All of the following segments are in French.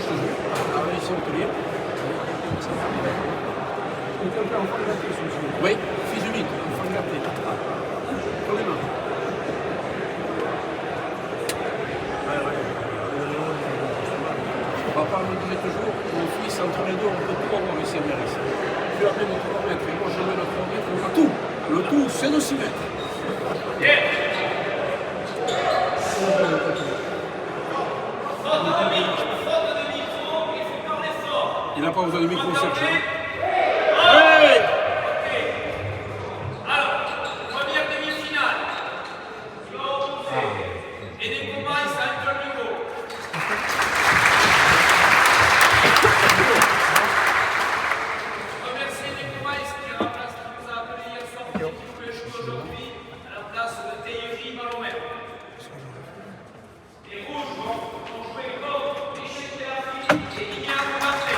je te jure. Ici, on te lit. Oui, fils unique, enfant gâté. Comme les mains. Papa me disait toujours, mon fils, entre les deux, on peut tout avoir ici à Méris. Tu as mis le 3 mètres et moi je mets le 3 mètres, on a tout. Le tout, c'est de 6 mètres. Il n'a pas besoin de micro, Serge. Hey! Alors, première demi-finale. Et des combats, ça a un niveau. Remercier les combats qui remplacent qui nous a appelé hier soir pour le jouer aujourd'hui à la place de Théorie Malomère. Les rouges vont jouer contre Michel Théafil et Ignace Marté.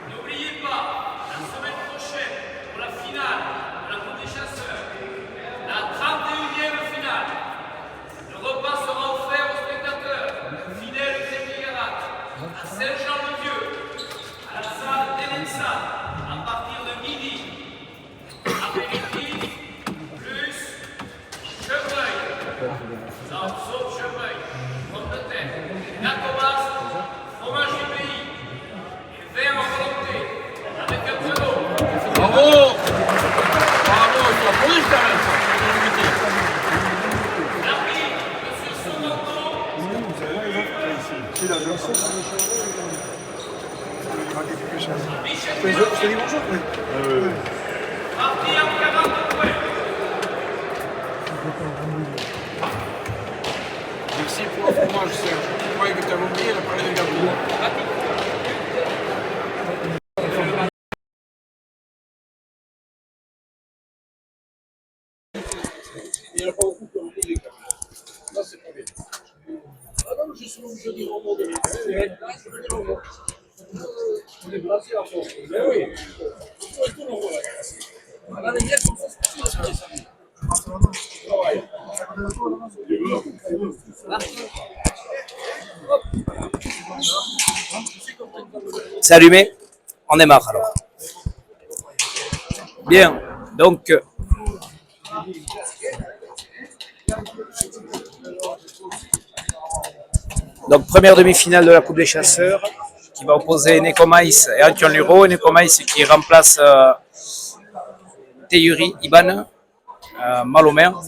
N'oubliez pas, la semaine prochaine, pour la finale de la Coupe des Chasseurs, la 31e finale, le repas sera offert aux spectateurs fidèles du Tréguérat, à Saint-Jean-le-Vieux, à la salle d'Elensa, à partir de midi. Apéritif, plus chevreuil, sauf chevreuil, pomme de terre, gâteau basque, fromage du pays, et vin en volonté, avec un peu d'eau. Bravo! Bravo, il faut applaudir quand même. L'arbitre, monsieur Somanto, Michel Théafil, parti en 40 points. Merci pour le fromage, Serge. Je croyais que tu avais oublié de parler de gâteau. Il n'y en a pas beaucoup qui ont oublié quand même. Là, c'est pas bien. Ah non, je suis obligé de dire au mot de l'autre. Là, je veux dire au mot. On est blasé à fond. Mais oui. Il faut tout l'envoi là. Là, les gars, comme ça, c'est facile à se faire. Travail. C'est allumé. On démarre alors. Bien, donc première demi-finale de la Coupe des Chasseurs qui va opposer Nekomaïs et Antion Luro. Nekomaïs qui remplace Teyuri Iban, Malomère.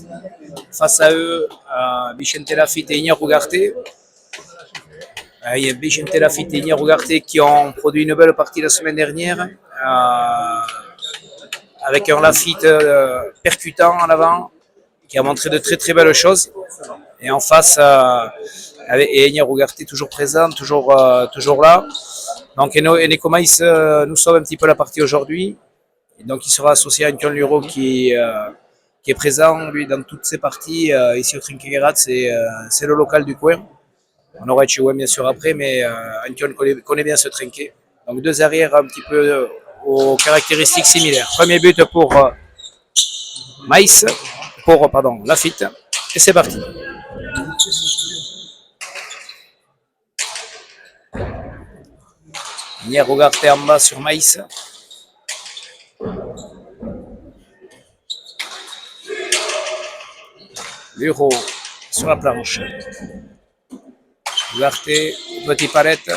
Face à eux, Vicente Lafitte et Ignace Ugarte. Il y a Vicente Lafitte et Ignace Ugarte qui ont produit une belle partie la semaine dernière. Avec un Lafitte percutant en avant, qui a montré de très très belles choses. Et en face, et Ignace Ugarte toujours présent, toujours là. Donc Nekomaïs nous sauve un petit peu la partie aujourd'hui. Et donc il sera associé à Antion Luro qui est présent lui dans toutes ses parties. Ici au Trinqueguerat, c'est le local du coin. On aura Chihuahua bien sûr après, mais Antion connaît bien ce trinquet. Donc deux arrières un petit peu aux caractéristiques similaires. Premier but pour Lafitte. Et c'est parti. Ignace Ugarte en bas sur Maïs. Luro sur la planche. Ugarte, petit palette.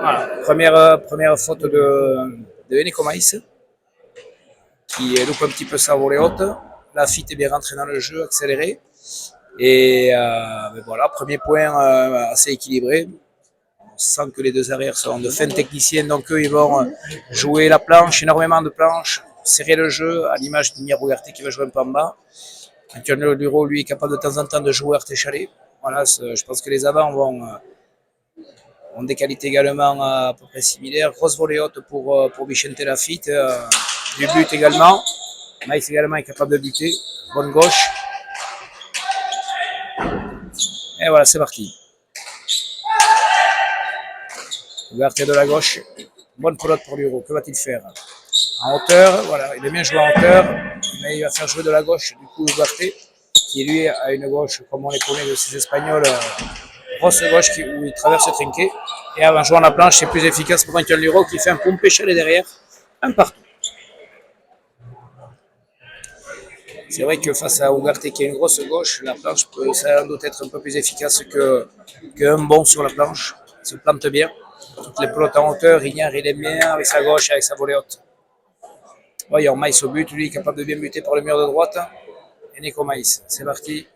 Voilà, première faute de Nekomaïs qui loupe un petit peu sa volée haute. Lafitte est bien rentré dans le jeu, accéléré. Et voilà, premier point assez équilibré. On sent que les deux arrières sont de fins techniciens, donc eux ils vont jouer la planche, énormément de planches, serrer le jeu, à l'image d'Ignace Ugarte qui va jouer un peu en bas. Antion Luro, lui, est capable de temps en temps de jouer arté-chalet. Voilà, je pense que les avants ont des qualités également à peu près similaires. Grosse volée haute pour Vicente Lafitte. Du but également. Maïs également est capable de buter. Bonne gauche. Et voilà, c'est parti. Ugarte de la gauche. Bonne pelote pour Luro. Que va-t-il faire? En hauteur, voilà, il est bien joué en hauteur. mais il va faire jouer de la gauche, du coup, Ugarte, qui lui a une gauche, comme on les connaît de ces Espagnols, grosse gauche où il traverse le trinquet. Et en jouant la planche, c'est plus efficace pour Antoine Luro qui fait un pompé chalet derrière, un partout. C'est vrai que face à Ugarte qui a une grosse gauche, la planche peut sans doute être un peu plus efficace qu'un bon sur la planche. Il se plante bien. Toutes les pelotes en hauteur, Ignard il aime bien avec sa gauche et avec sa volée haute. Voyons, Maïs au but, lui capable de bien buter par le mur de droite. Et Nico Maïs, c'est parti.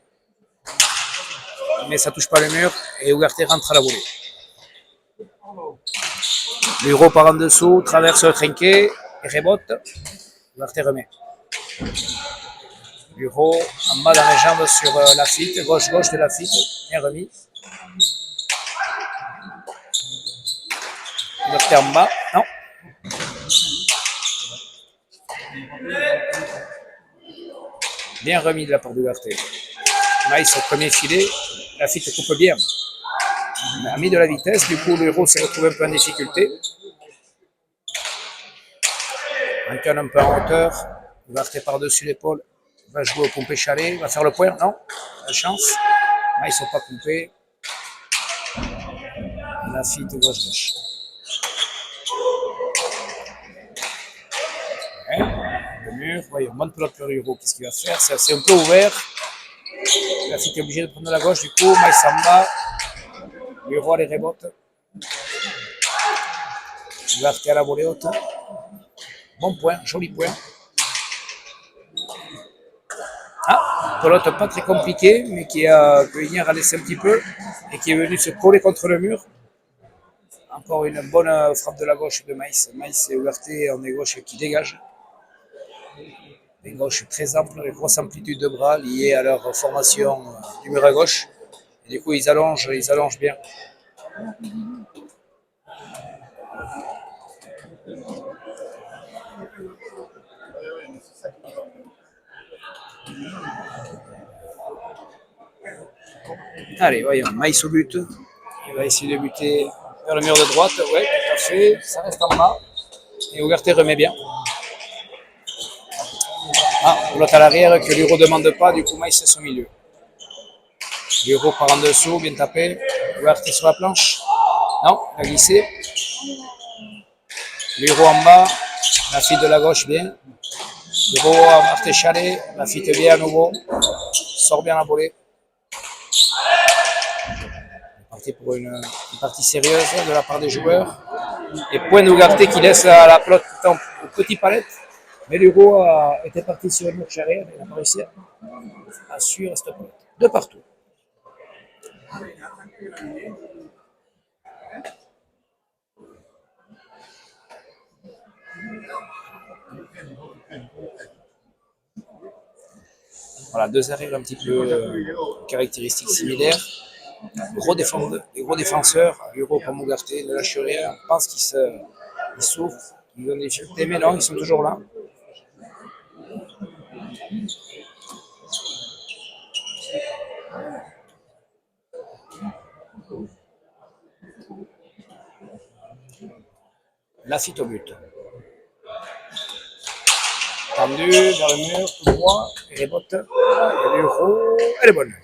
Mais ça touche pas le mur et Ugarte rentre à la volée. Luro part en dessous, traverse le trinquet et rebote. Ugarte remet. Luro en bas dans les jambes sur Lafitte, gauche de Lafitte, bien remis. Ugarte en bas, non. Bien remis de la part d'Ugarte. Maïs au premier filet, Lafitte coupe bien. Il a mis de la vitesse, du coup Luro s'est retrouvé un peu en difficulté. Antoine un peu en hauteur, Ugarte par-dessus l'épaule. Il va jouer au pompé chalet, il va faire le point, non, la chance. Là, ils ne sont pas pompés. Lafitte gauche. Ouais, le mur, voyons, bonne pelote pour Luro, qu'est-ce qu'il va faire? C'est un peu ouvert. Lafitte est obligé de prendre la gauche, du coup, Maïs en bas. Luro les rebote. Ugarte à la volée haute. Bon point, joli point. Ah, pelote pas très compliquée, mais que Ignard a laissé un petit peu et qui est venu se coller contre le mur. Encore une bonne frappe de la gauche de Maïs. Maïs et Ugarte ont des gauches qui dégagent. Des gauches très amples, avec grosse amplitude de bras liées à leur formation du mur à gauche. Et du coup, ils allongent bien. Allez, voyons, Maïs au but. Il va essayer de buter vers le mur de droite. Ouais, tout à fait. Ça reste en bas. Et Ugarte remet bien. Ah, l'autre à l'arrière que Luro ne demande pas, du coup Maïs est au milieu. Luro part en dessous, bien tapé. Ugarte sur la planche. Non, il a glissé. Luro en bas. Lafitte de la gauche, bien. Luro a marqué chalet. Lafitte bien à nouveau. Sort bien la volée. Parti pour une partie sérieuse de la part des joueurs. Et point d'Ugarte qui laisse à la pelote au petit palette. Mais Luro était parti sur le mur charrière et n'a pas réussi à suivre cette pelote. De partout. Voilà, deux arrières un petit peu caractéristiques similaires. Des gros défenseurs, Luro comme Ugarte, ne lâchent rien. On pense qu'ils souffrent, ils ont des difficultés, mais non, ils sont toujours là. Lafitte au but. Tendu vers le mur, tout droit, et rebote. Et Luro, elle est bonne.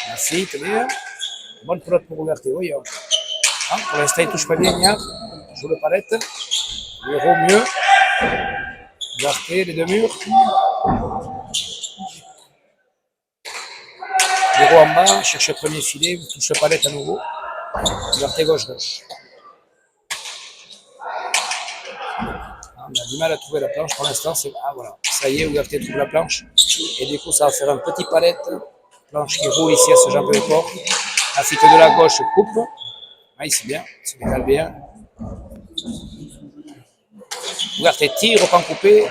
Lafitte, bien. Bonne pelote pour Ugarte, voyons. Ah, pour l'instant, il ne touche pas bien, Ignard. Joue le palette. Luro mieux. Ugarte, les deux murs. Luro en bas, cherche le premier filet, touche le palette à nouveau. Ugarte gauche. On a du mal à trouver la planche pour l'instant. Ah voilà, ça y est, Ugarte trouve la planche. Et du coup, ça va faire un petit palette. Planche qui roule ici à ce jambe de port. Lafitte de la gauche coupe. Ah, c'est bien, c'est décale bien. Ugarte tire, pas coupé.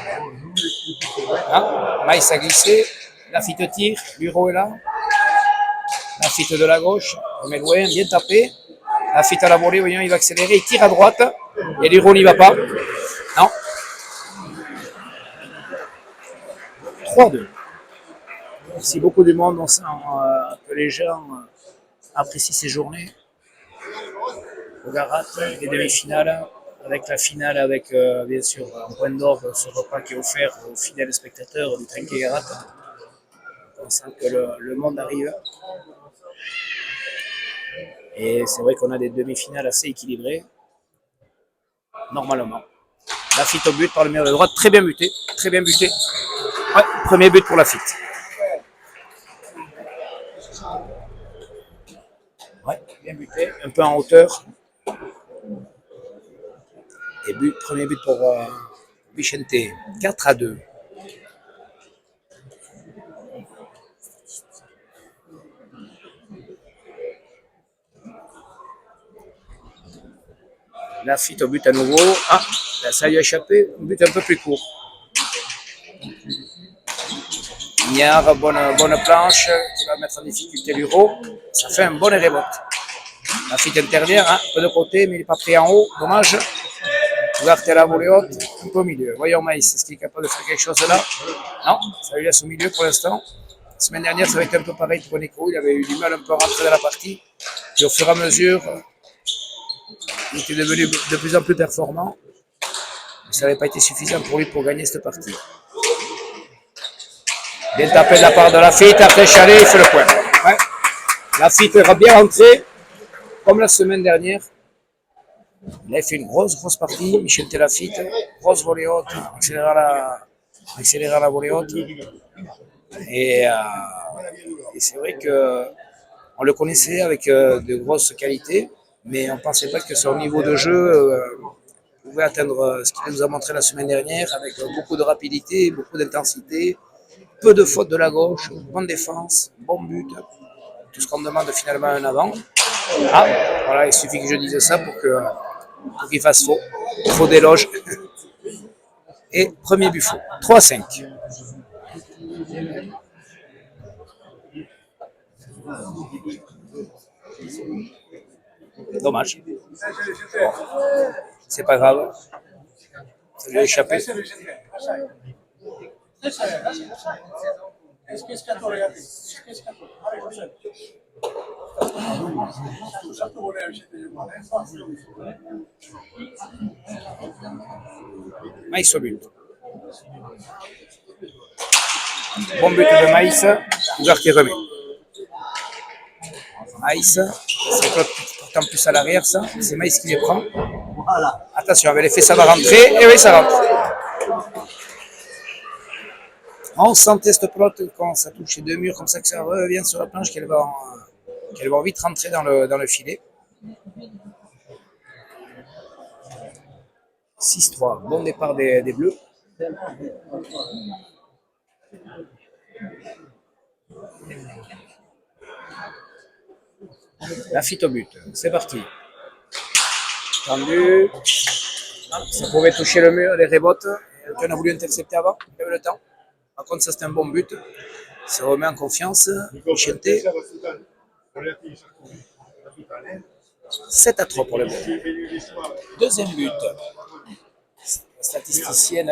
Ah, Maïs a glissé. Lafitte tire, Luro est là. Lafitte de la gauche, on met loin, bien tapé. Lafitte à la volée, voyons, il va accélérer, il tire à droite. Et Luro n'y va pas. Non. 3-2. Merci beaucoup du monde, on sent que les gens apprécient ces journées. Au Garat, les demi-finales, avec la finale, avec bien sûr un point d'orgue, ce repas qui est offert aux fidèles spectateurs du Trinquet-Garat. On sent que le monde arrive. Et c'est vrai qu'on a des demi-finales assez équilibrées, normalement. Lafitte au but par le mur de droite, très bien buté, très bien buté. Ouais, premier but pour Lafitte. Ouais, bien buté, un peu en hauteur. Et premier but pour Vicente, 4-2. Lafitte au but à nouveau. Ah, là, ça lui a échappé, un but un peu plus court. Ignard, bonne planche, qui va mettre en difficulté Luro. Ça fait un bon rebote. Lafitte intervient, un peu de côté, mais il n'est pas pris en haut, dommage. Ouverture à la volée haute, un peu au milieu. Voyons Maïs, est-ce qu'il est capable de faire quelque chose là? Non, ça lui laisse au milieu pour l'instant. La semaine dernière, ça avait été un peu pareil pour Nico, il avait eu du mal un peu à rentrer dans la partie. Et au fur et à mesure, il était devenu de plus en plus performant. Mais ça n'avait pas été suffisant pour lui pour gagner cette partie. Bien tapé de la part de Lafitte, après Chalet, il fait le point. Ouais. Lafitte va bien rentrer, comme la semaine dernière. Il a fait une grosse partie, Michel Lafitte, grosse volée haute, accélérer la volée haute. Et c'est vrai qu'on le connaissait avec de grosses qualités, mais on ne pensait pas que son niveau de jeu pouvait atteindre ce qu'il nous a montré la semaine dernière, avec beaucoup de rapidité, beaucoup d'intensité, peu de fautes de la gauche, bonne défense, bon but, tout ce qu'on demande finalement en avant. Ah, voilà, il suffit que je dise ça pour qu'il fasse faux. Faux d'éloge. Et premier but faux. 3-5. Dommage. Bon. C'est pas grave. Ça lui a échappé. Maïs au but. Bon but de Maïs. Ouverture remis. Maïs, c'est pourtant plus à l'arrière ça. C'est Maïs qui les prend. Attention, avec l'effet ça va rentrer. Et oui, ça rentre. On sentait cette pelote quand ça touche les deux murs, comme ça que ça revient sur la planche, qu'elle va vite rentrer dans le filet. 6-3, bon départ des Bleus. Lafitte au but, c'est parti. Tendu. Ah, ça pouvait toucher le mur, les rebotes. On a voulu intercepter avant, il avait le temps. Par contre, ça c'était un bon but. Il se remet en confiance. Michente. 7-3 pour le but. Deuxième but. La statisticienne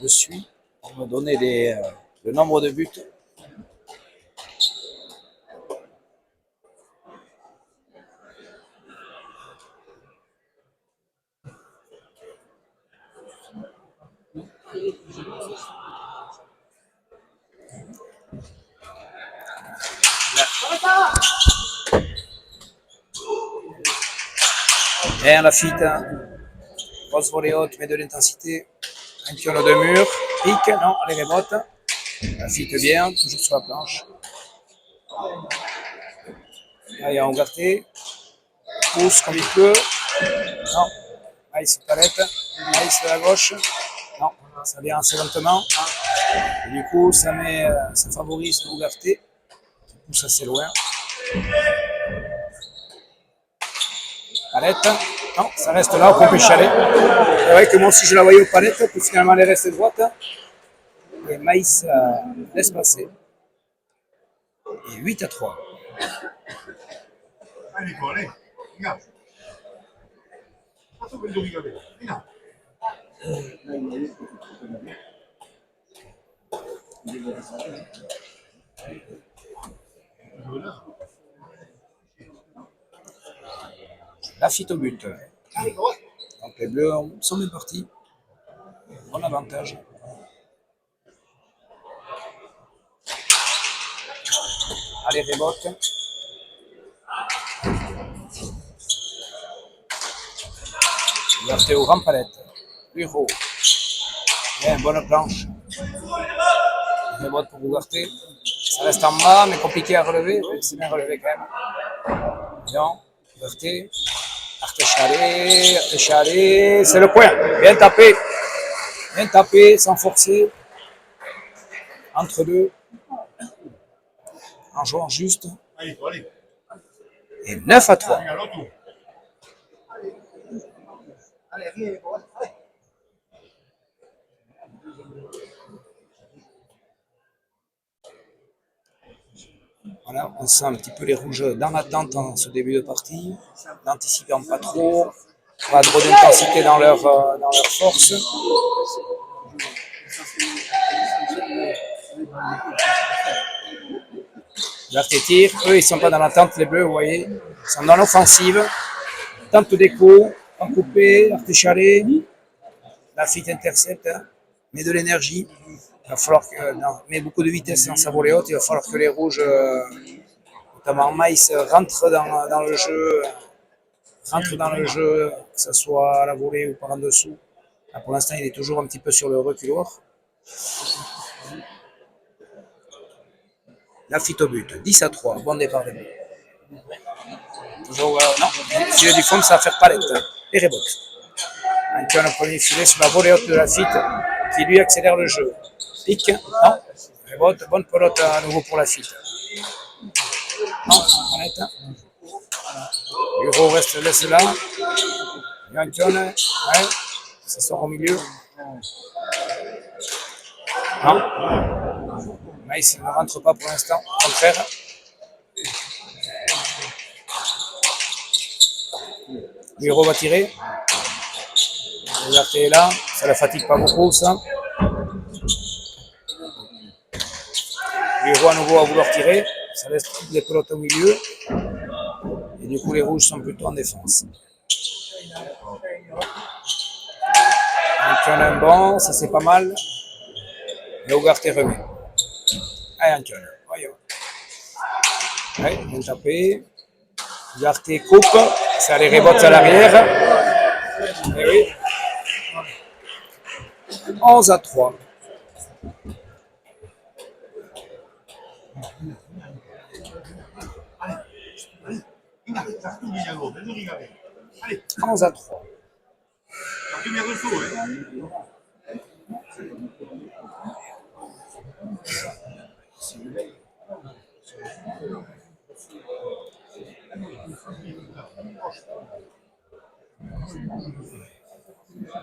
me suit pour me donner le nombre de buts. Bien Lafitte, grosse volée haute, mais de l'intensité. Un pion de mur, pique, non, les remote. Lafitte bien, toujours sur la planche. Là, il y a Ougarté, pousse comme il peut. Non, Maïs palette, Maïs de la gauche. Non, ça vient assez lentement. Et du coup, ça favorise Ougarté, qui pousse assez loin. Palette, non, ça reste là, on peut Chalet. C'est vrai que moi aussi je la voyais aux palettes, puis finalement elle est restée droite. Et Maïs laisse passer. Et 8-3. Allez, allez, regarde. Lafitte au but. Donc les bleus sont bien partis. Bon avantage. Allez, rebote. Ouverture au grand palette. Bureau. Bien, bonne planche. Rebote pour Ouverture. Ça reste en bas, mais compliqué à relever. Oui, c'est bien relevé quand même. Bien. Ouverture. Artechalé. C'est le point. Bien tapé. Bien tapé, sans forcer. Entre deux. En jouant juste. Et 9-3. Voilà, on sent un petit peu les rouges dans l'attente en ce début de partie, n'anticipant pas trop, pas trop d'intensité dans leur force. Leur tir, eux ils sont pas dans l'attente, les bleus, vous voyez, ils sont dans l'offensive, tentent des coups, en coupé, artéchalé, la fuite intercepte, mais de l'énergie. Il va falloir que, non, mais beaucoup de vitesse en sa volée haute, il va falloir que les rouges, notamment Maïs, rentrent dans le jeu. Rentre dans le jeu, que ce soit à la volée ou par en dessous. Là, pour l'instant, il est toujours un petit peu sur le reculoir. La fuite au but, 10-3, bon départ de but. Toujours, non, le filet du fond, ça va faire palette. Et rebote. Antoine, le premier filet sur la volée haute de la fuite, qui lui accélère le jeu. Pique, non, rebote, bonne pelote à nouveau pour la fuite. Non, honnête. Bureau reste laisse là. Antoine, ouais, ça sort au milieu. Non. Maïs ne rentre pas pour l'instant, au contraire. Bureau va tirer. Liberté est là, ça ne fatigue pas beaucoup ça. Bureau à nouveau à vouloir tirer, ça laisse toutes les pelotes au milieu. Et du coup les rouges sont plutôt en défense. Antoine un bon, ça c'est pas mal. Mais Ugarte remet. Allez Antoine, voyons. Ouais, bien tapé. Ugarte coupe, ça les rebote à l'arrière. Et oui. 11-3. Allez, 11-3.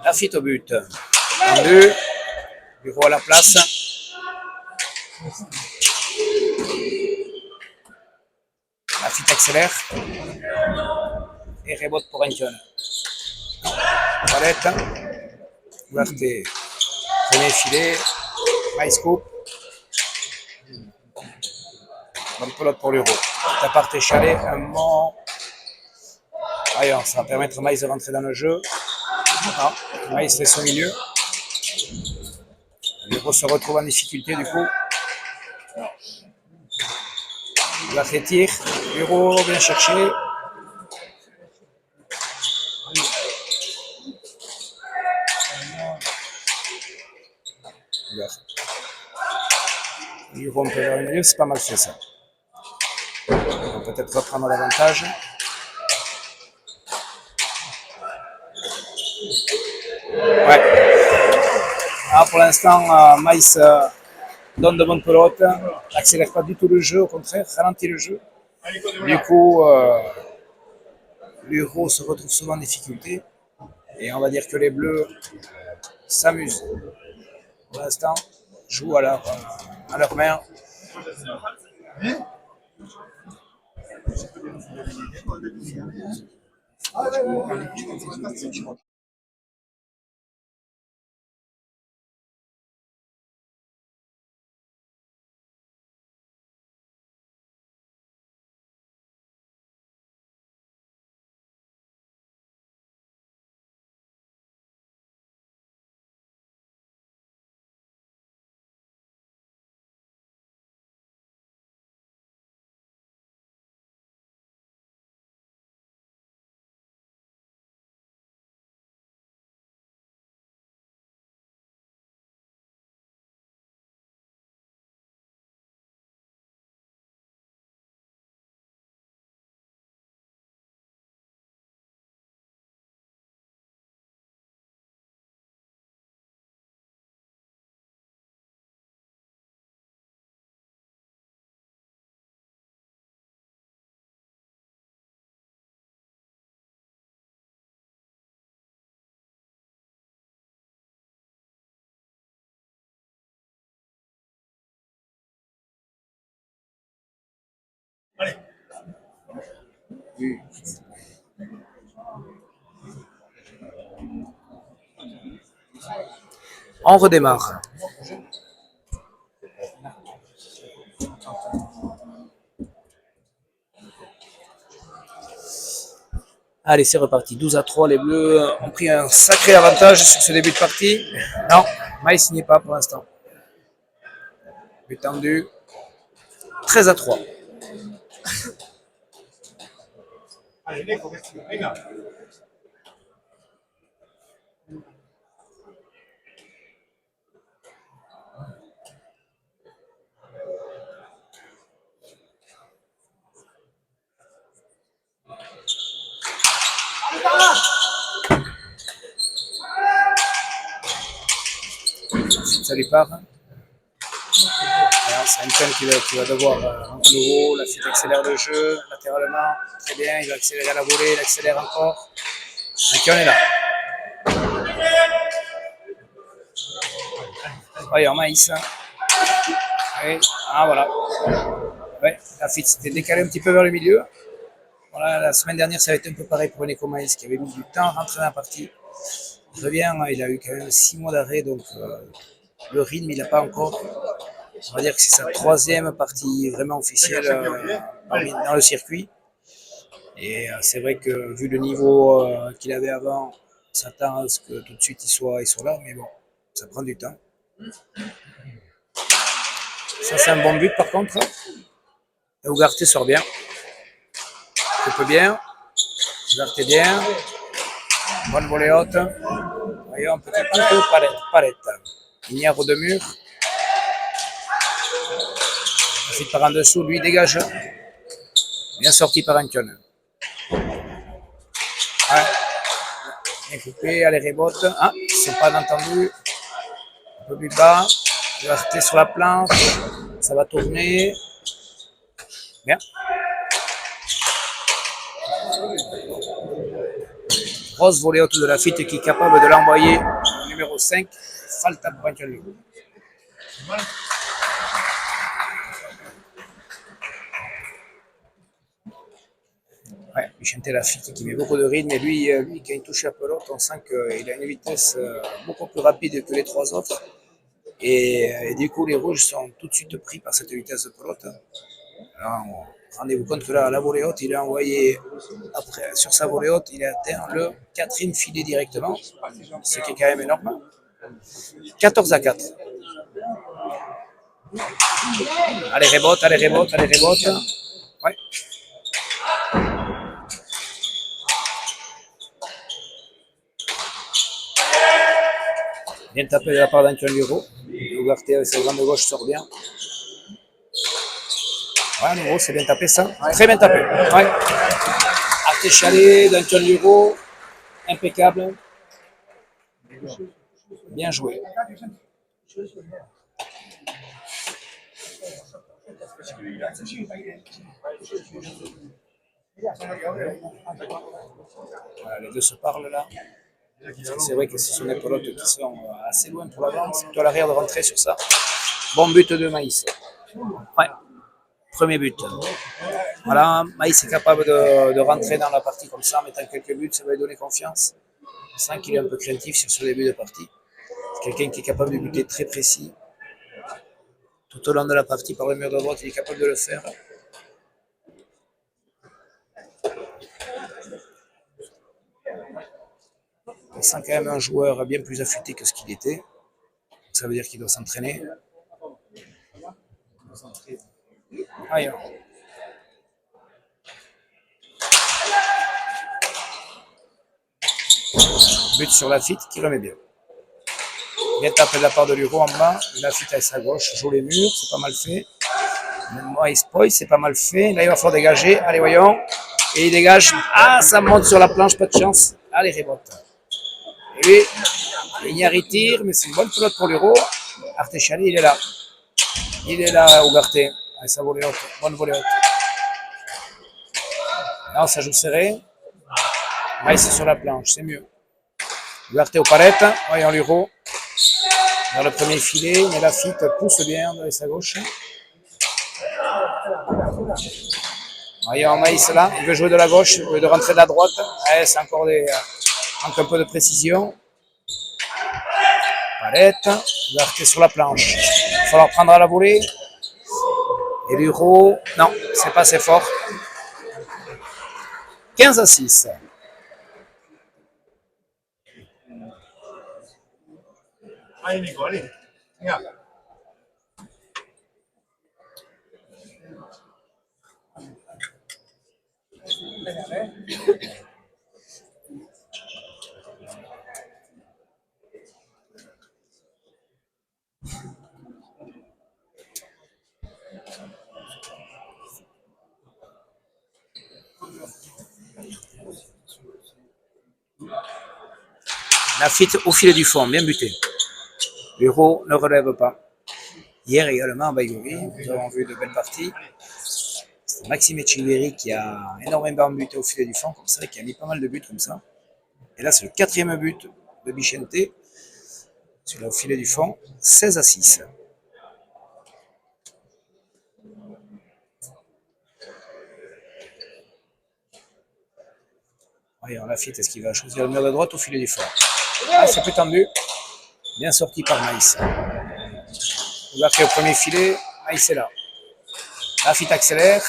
La fuite au but. En deux. Bureau à la place. La fuite accélère. Et rebote pour Antoine. Palette. Ouverté. Premier filet. Maïs coupe. Bonne pelote pour l'Euro. Ta part échalée. Un bon. Ailleurs, ça va permettre à Maïs de rentrer dans le jeu. Non. Maïs laisse au milieu. L'Euro se retrouve en difficulté du coup. Il va faire tir. L'Euro vient chercher. L'Euro un peu vers le milieu, c'est pas mal fait ça. On va peut-être reprendre l'avantage. Ouais. Ah, pour l'instant, Maïs donne de bonnes pelotes, n'accélère pas du tout le jeu, au contraire, ralentit le jeu. Du coup, l'Euro se retrouve souvent en difficulté. Et on va dire que les Bleus s'amusent. Pour l'instant, jouent à leur main. On redémarre. Allez, c'est reparti. 12-3, les Bleus ont pris un sacré avantage sur ce début de partie. Non, Maïs n'y est pas pour l'instant. But tendu. 13-3. Ça lui part. C'est Antoine qui va devoir rentrer le haut. La Lafitte accélère le jeu latéralement. Très bien, il va accélérer à la volée, il accélère encore. Antoine est là. Voyons, Maïs. Oui. Ah voilà. Ouais, Lafitte s'était décalé un petit peu vers le milieu. Voilà, la semaine dernière, ça avait été un peu pareil pour Eneko Maïs qui avait mis du temps à rentrer dans la partie. Il revient, il a eu quand même 6 mois d'arrêt, donc le rythme, il n'a pas encore. On va dire que c'est sa 3e partie vraiment officielle dans le circuit. Et c'est vrai que vu le niveau qu'il avait avant, on s'attend à ce que tout de suite il soit là, mais bon, ça prend du temps. Ça, c'est un bon but par contre. Ugarte sort bien. Coupe bien. Ugarte bien. Bonne volée haute. Voyons, petit couteau, palette. Lignard de mur. Ensuite par en dessous, lui dégage. Bien sorti par Antion. Ouais. Bien coupé, allez rebote. Ah, c'est pas entendu. Un peu plus bas. Il va rester sur la planche. Ça va tourner. Bien. Grosse volée haute de Lafitte qui est capable de l'envoyer au numéro 5. Falta pour Antion. Ouais, Vicente Lafitte qui met beaucoup de rythme et lui quand il touche la pelote, on sent qu'il a une vitesse beaucoup plus rapide que les 3 autres. Et du coup, les rouges sont tout de suite pris par cette vitesse de pelote. Alors, rendez-vous compte que là, à la volée haute, il a envoyé, après, sur sa volée haute, il a atteint le 4e filet directement, ce qui est quand même énorme. 14-4. Allez, rebote. Ouais. Bien tapé de la part d'Antoine Luro. Ugarte avec sa grande gauche sort bien. Ouais, Luro, c'est bien tapé ça. Très bien tapé. Ouais. Arte Chalet d'Antoine Luro. Impeccable. Bien joué. Voilà, les deux se parlent là. C'est vrai que ce sont des pelotes qui sont assez loin pour l'avant. C'est plutôt à l'arrière de rentrer sur ça. Bon but de Maïs. Ouais. Premier but. Voilà, Maïs est capable de rentrer dans la partie comme ça en mettant quelques buts, ça va lui donner confiance. On sent qu'il est un peu craintif sur ce début de partie. C'est quelqu'un qui est capable de buter très précis. Tout au long de la partie, par le mur de droite, il est capable de le faire. On sent quand même un joueur bien plus affûté que ce qu'il était. Ça veut dire qu'il doit s'entraîner. Aïe. But sur Lafitte qui remet bien. Bien tapé de la part de Luro en bas. Lafitte à sa gauche joue les murs, c'est pas mal fait. Maïs Poy, c'est pas mal fait. Là, il va falloir dégager. Allez, voyons. Et il dégage. Ah, ça monte sur la planche, pas de chance. Allez, rebote. Et lui, Lignard il tire, mais c'est une bonne pelote pour Luro. Arte Chalet, il est là. Il est là, Ugarte. Allez, ça volée haute. Bonne volée haute. Non, ça joue serré. Maïs sur la planche, c'est mieux. Ugarte au palette. Voyons Luro. Dans le premier filet, mais Lafitte pousse bien de sa gauche. Il y a un Maïs là, il veut jouer de la gauche, il veut de rentrer de la droite. Ouais, c'est encore manque un peu de précision. Palette, il va rester sur la planche. Il va falloir prendre à la volée. Et l'Euro, non, c'est pas assez fort. 15-6. Allez, Nico, allez. Regarde. Lafitte au filet du fond, bien buté. L'Euro ne relève pas. Hier également à Baïgori, nous avons vu de belles parties. C'est Maxime Echeverry qui a énormément buté au filet du fond, comme ça, qui a mis pas mal de buts comme ça. Et là, c'est le 4e but de Bichente, celui-là au filet du fond, 16-6. Voyons, Lafitte, est-ce qu'il va choisir le mur de droite ou filet du fond? Ah, c'est plus tendu. Bien sorti par Maïs. Il va faire le premier filet. Maïs est là. Lafitte accélère.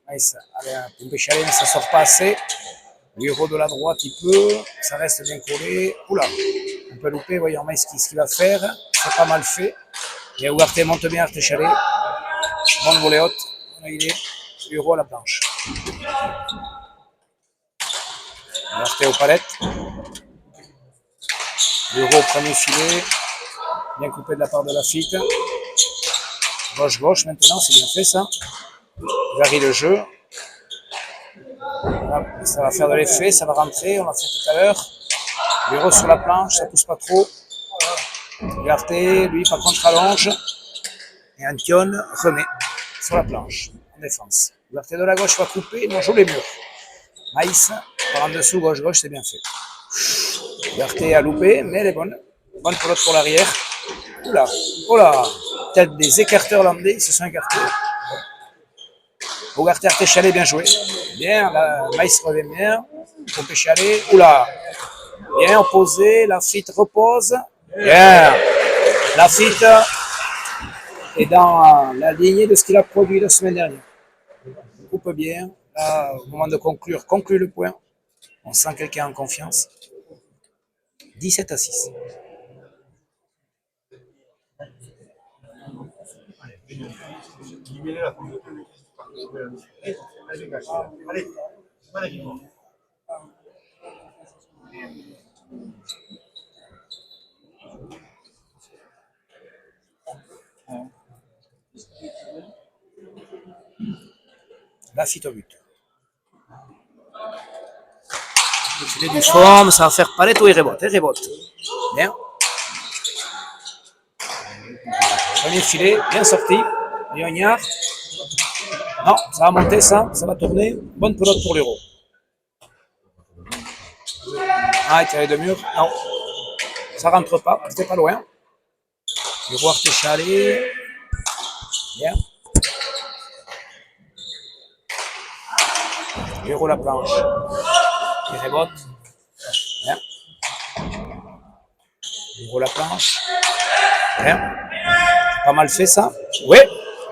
Maïs, allez, un peu chalé, mais ça ne sort pas assez. L'Euro de la droite, il peut. Ça reste bien collé. Oula, on peut louper. Voyons Maïs ce qu'il va faire. C'est pas mal fait. Et Ouarte monte bien, Arte Chalet. Bonne volée haute. Là, il est. L'Euro à la planche. Ouarte aux palettes. L'Euro au premier filet. Bien coupé de la part de Lafitte. Gauche-gauche maintenant, c'est bien fait ça. Varie le jeu. Là, ça va faire de l'effet, ça va rentrer, on l'a fait tout à l'heure. L'Euro sur la planche, ça pousse pas trop. Liberté, lui par contre allonge. Et Antion remet sur la planche, en défense. Liberté de la gauche va couper, on joue les murs. Maïs, par en dessous, gauche-gauche, c'est bien fait. Liberté a loupé, mais elle est bonne. Bonne pelote pour l'arrière. Oula, oula, peut-être des écarteurs landais, ils se sont écartés. Ougarté Artéchalé, bien joué. Bien, la Maïs revient bien. Artéchalé, oula. Bien opposé, Lafitte repose. Bien. Lafitte est dans la lignée de ce qu'il a produit la semaine dernière. Il coupe bien. Là, au moment de conclure, conclut le point. On sent quelqu'un en confiance. 17-6. Allez, allez. Lafitte au but. Le filet du fond, ça va faire palette ou il rebote. Il rebote. Bien. Premier filet, bien sorti. Lyognard. Non, ça va monter ça va tourner. Bonne pelote pour l'Euro. Ah, il tirait de mur. Non. Ça rentre pas, c'était pas loin. L'Euro Artéchalé. Bien. L'Euro la planche. Il rebote. Bien. L'Euro la planche. Bien. Pas mal fait ça. Oui.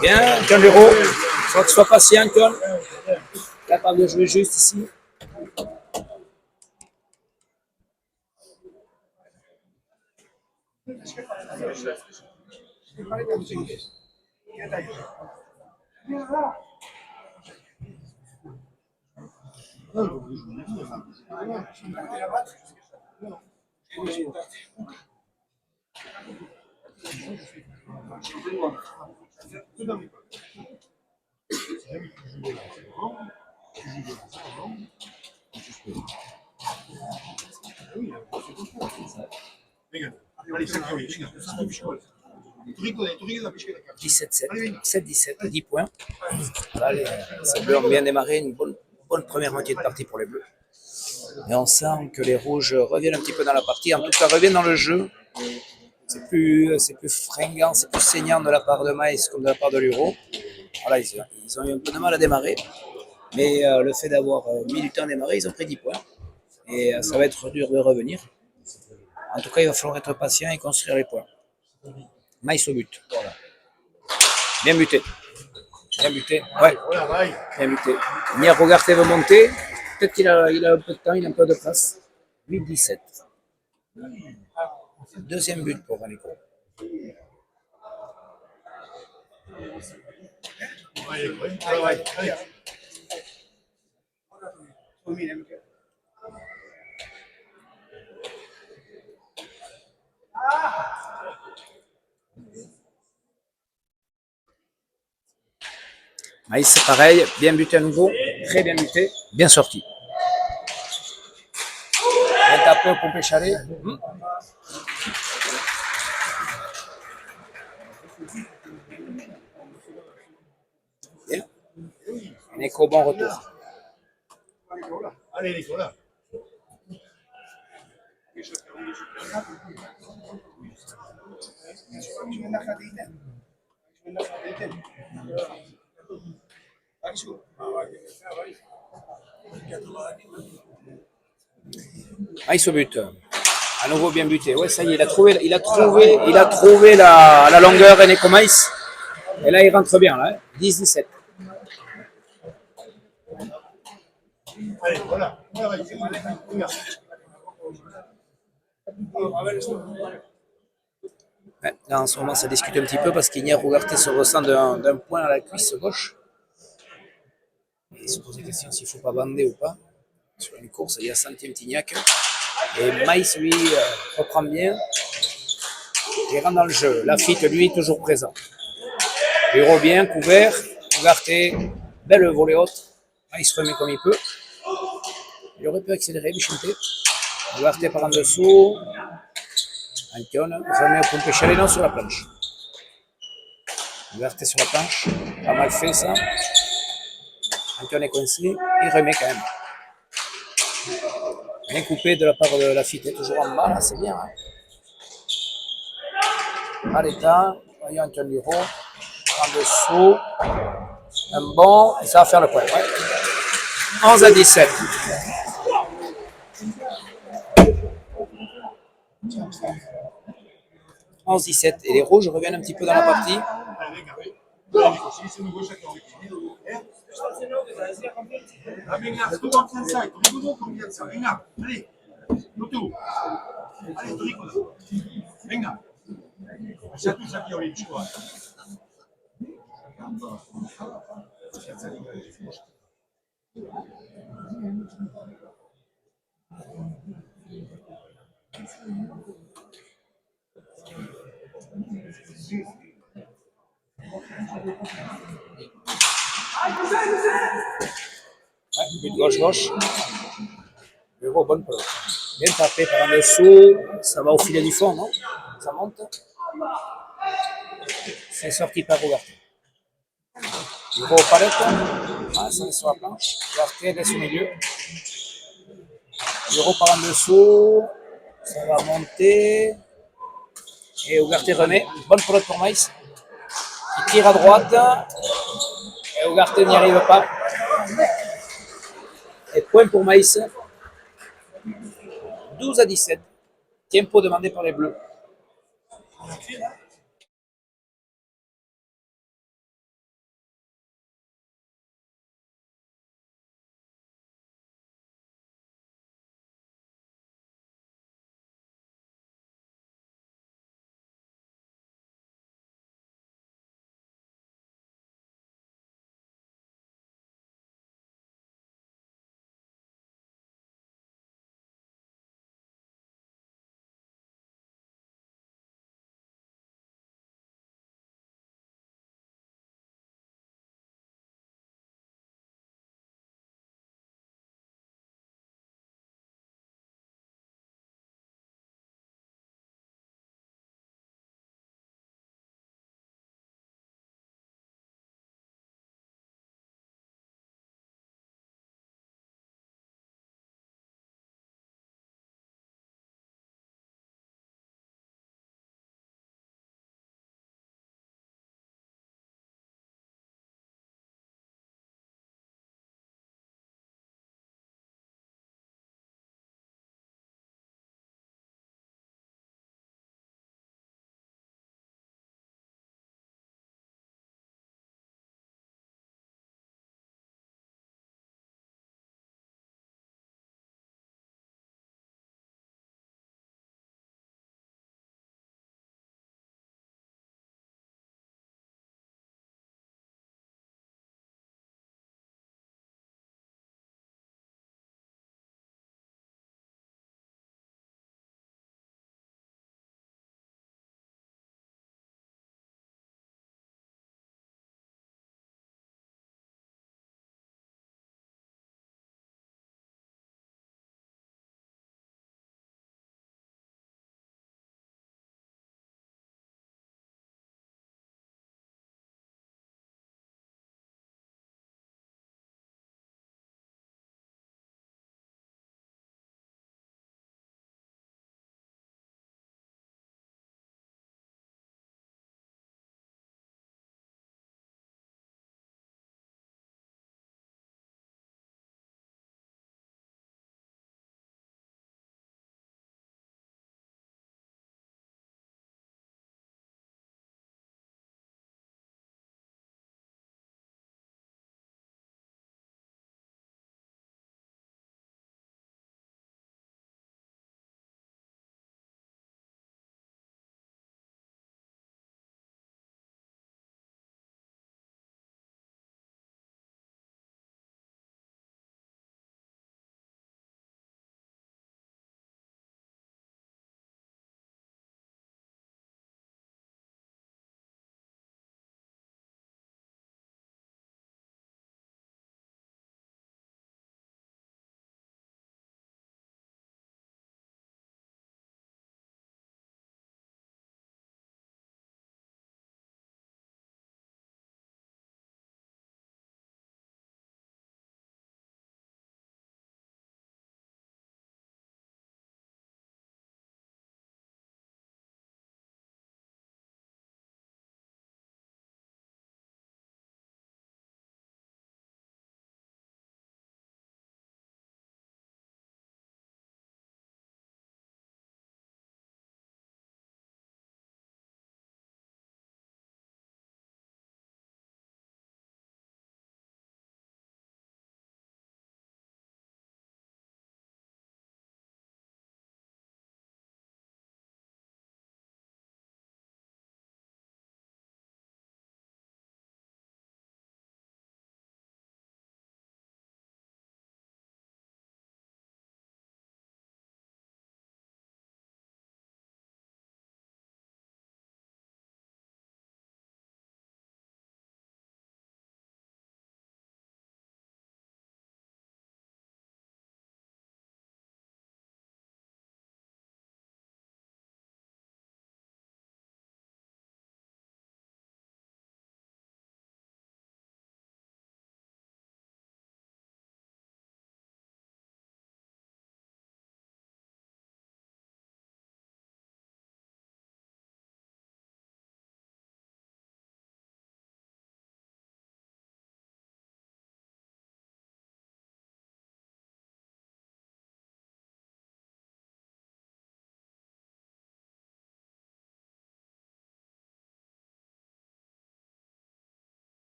Bien. Tiens l'Euro. Il faut que tu sois patient, Anton. Capable de jouer juste ici. Allez, 17-7, 10 points. Là, les Bleus ont bien démarré, une bonne première moitié de partie pour les Bleus. Et on sent que les Rouges reviennent un petit peu dans la partie, en tout cas reviennent dans le jeu. C'est plus fringant, c'est plus saignant de la part de Maïs comme de la part de l'Euro. Voilà, ils ont eu un peu de mal à démarrer. Mais le fait d'avoir mis du temps à démarrer, ils ont pris 10 points. Et ça va être dur de revenir. En tout cas, il va falloir être patient et construire les points. Maïs au but. Bien buté. Bien buté. Ouais, bien buté. Nia Rogarté veut monter. Peut-être qu'il a un peu de temps, il a un peu de place. 8-17. Deuxième but pour Vanico. Maïs, c'est pareil, bien buté à nouveau, très bien buté, bien sorti. Bien tapé au pompé chalet. Bien. Neko, bon retour. Allez, Nicolas. Maïs au but. À nouveau bien buté. Ouais, ça y est, il a trouvé la longueur Neko Maïs. Et là, il rentre bien, là. 10-17. Allez, voilà. Ouais, là, en ce moment, ça discute un petit peu parce qu'Ignac Rougarté se ressent d'un point à la cuisse gauche. Et il se pose la question s'il ne faut pas bander ou pas. Sur une course, il y a centième Tignac. Et Maïs, lui, reprend bien. Il rentre dans le jeu. Lafitte, lui, toujours présent. Bureau bien, couvert. Rougarté, belle volée haute. Maïs remet comme il peut. Il aurait pu accélérer, Bichinté. Rougarté par en dessous. Antione remet au pompé chalet, non, sur la planche. Rougarté sur la planche. Pas mal fait, ça. Antoine est coincé, il remet quand même. Bien coupé de la part de Lafitte, toujours en bas, là, c'est bien. Hein. À l'état, voyons Antoine Luro, en dessous, un bon, et ça va faire le point. Ouais. 11-17. « 11-17. Et les rouges reviennent un petit peu dans la partie. Ouais, but gauche-gauche. Luro, bonne pelote. Bien tapé par en dessous. Ça va au filet du fond, non? Ça monte. C'est sorti par Rougarté. Luro au palette. Ah, ça est sur la planche. Rougarté laisse au milieu. Luro par en dessous. Ça va monter. Et Rougarté remet. Bonne pelote pour Maïs. Il tire à droite. Et Rougarté n'y arrive pas. Et point pour Maïs. 12-17. Tempo demandé par les Bleus.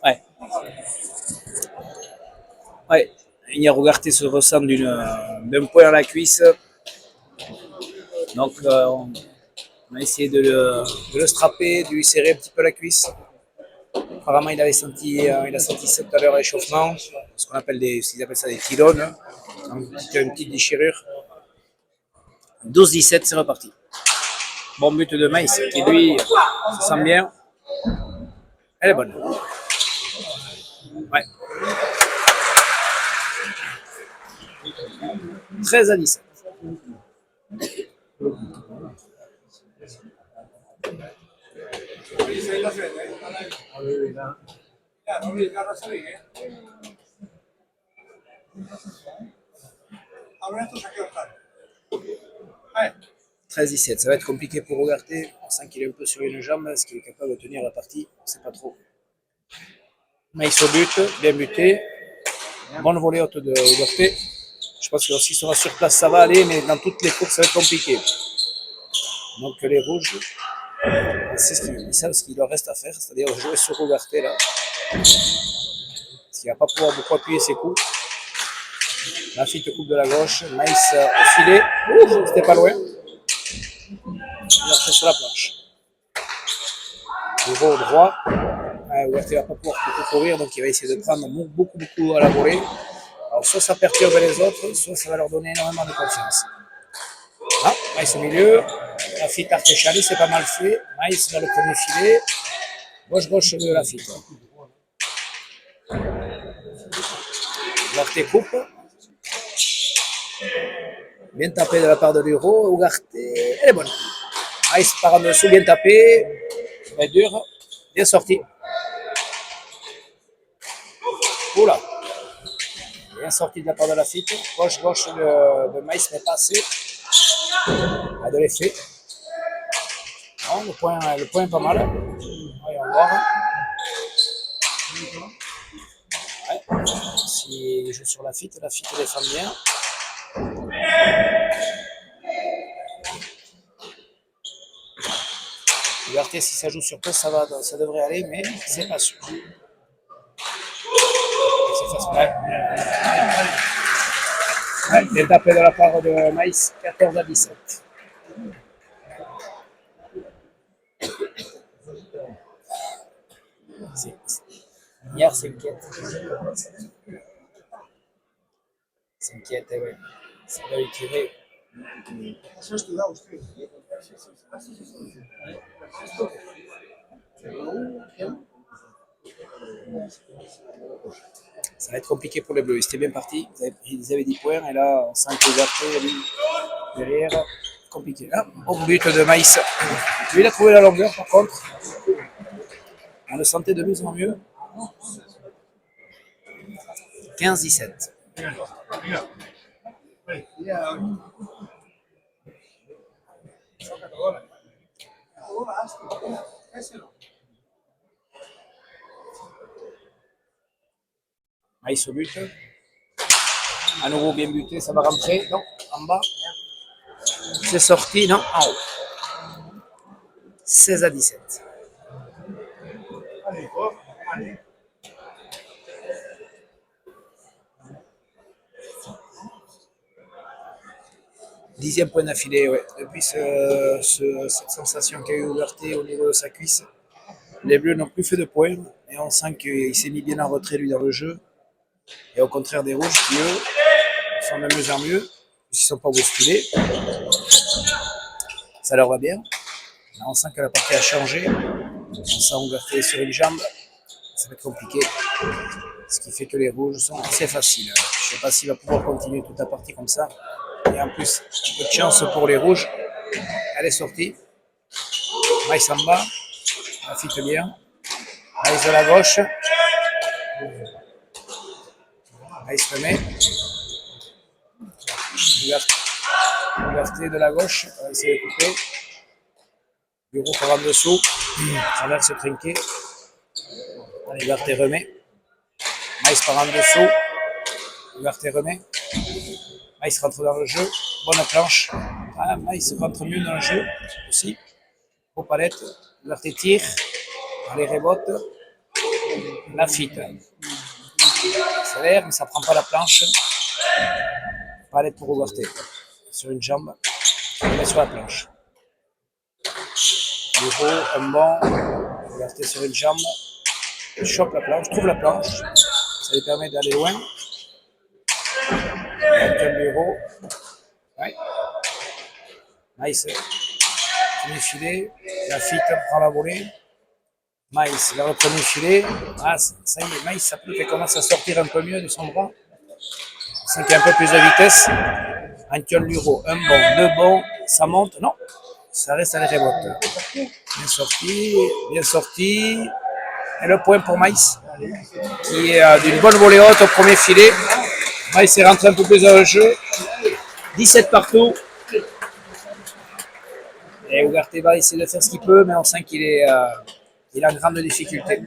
Ouais. Ouais. Ignace Ugarte se ressent d'un point à la cuisse. Donc on a essayé de le strapper, de lui serrer un petit peu la cuisse. Apparemment, il a senti ça tout à l'heure à l'échauffement, ce qu'on appelle ils appellent ça des tylones, hein. Une petite déchirure. 12-17, c'est reparti. Bon but de Maïs, qui lui se sent bien. Elle est bonne. Ouais. 13-17. Ouais. 13-17, ça va être compliqué pour Ugarte. On sent qu'il est un peu sur une jambe, est-ce qu'il est capable de tenir la partie? On ne sait pas trop. Maïs au but, bien buté. Bonne volée haute de Ugarte. Je pense que s'il sera sur place, ça va aller, mais dans toutes les courses, ça va être compliqué. Donc les rouges, ils savent ce qu'il leur reste à faire, c'est-à-dire jouer sur Ugarte là. Parce qu'il ne va pas pouvoir beaucoup appuyer ses coups. Lafitte coupe de la gauche, Maïs au filet. C'était pas loin. Il a fait sur la planche. Bureau au droit. Ugarte ne va pas pouvoir beaucoup courir, donc il va essayer de prendre beaucoup à la volée. Alors soit ça perturbe les autres, soit ça va leur donner énormément de confiance. Ah, Maïs au milieu. Lafitte Artéchali, c'est pas mal fait. Maïs dans le premier filet. Gauche de Lafitte. Ugarte coupe. Bien tapé de la part de Luro. Ugarte, elle est bonne. Maïs part en dessous, bien tapé. Très dur. Bien sorti. Oula. Bien sorti de la part de Lafitte. Gauche de Maïs, mais pas assez. A de l'effet. Bon, le point est pas mal. Voyons voir. Ouais. S'il joue sur Lafitte défend bien. Ugarte, si ça joue sur place, ça devrait aller, mais c'est pas sûr. Ouais, bien tapé de la part de Maïs, 14-17. Hier, s'inquiète. S'inquiète, oui. Ça doit lui tirer. Ça va être compliqué pour les Bleus. Ils étaient bien partis. Ils avaient 10 points. Et là, on sent que Ugarte, derrière, compliqué. Ah, au but de Maïs. Lui, il a trouvé la longueur, par contre. On le sentait de mieux en mieux. 15-17. Maïs au but. À nouveau bien buté, ça va rentrer. Non, en bas. C'est sorti, non, en haut. 16-17. Dixième point d'affilée, ouais. Depuis cette sensation qu'a eu Ugarte au niveau de sa cuisse, les Bleus n'ont plus fait de points et on sent qu'il s'est mis bien en retrait lui dans le jeu. Et au contraire des Rouges qui eux sont de mieux en mieux, s'ils ne sont pas bousculés. Ça leur va bien. Là, on sent que la partie a changé. On sent Ugarte sur une jambe. Ça va être compliqué. Ce qui fait que les Rouges sont assez faciles. Je ne sais pas s'il va pouvoir continuer toute la partie comme ça. Et en plus, un peu de chance pour les Rouges. Elle est sortie. Maïs en bas. Lafitte bien. Maïs de la gauche. Maïs remet. Ugarte de la gauche. On va essayer de couper. Bureau par en dessous. Traverse trinqué. Ugarte remet. Maïs par en dessous. Ugarte remet. Maïs rentre dans le jeu. Bonne planche. Ah, Maïs rentre mieux dans le jeu aussi. Au palette, Ougarté tire, allez rebote, la fitte. Accélère, mais ça prend pas la planche. Palette pour Ougarté. Sur une jambe, il met sur la planche. Bureau, un bon, Ougarté sur une jambe, chope la planche, trouve la planche, ça lui permet d'aller loin. Quel bureau, ouais. Maïs, premier filet, la fitte prend la volée. Maïs vers le premier filet, ah, ça y est, Maïs ça commence à sortir un peu mieux de son bras. On sent qu'il y a un peu plus de vitesse. Antion Luro, un bon, deux bons, ça monte, non, ça reste à la rebote. Bien sorti. Et le point pour Maïs, qui est d'une bonne volée haute au premier filet. Maïs est rentré un peu plus dans le jeu. 17 partout. Et Ougarté va essayer de faire ce qu'il peut, mais on sent qu'il est il a une grande difficulté.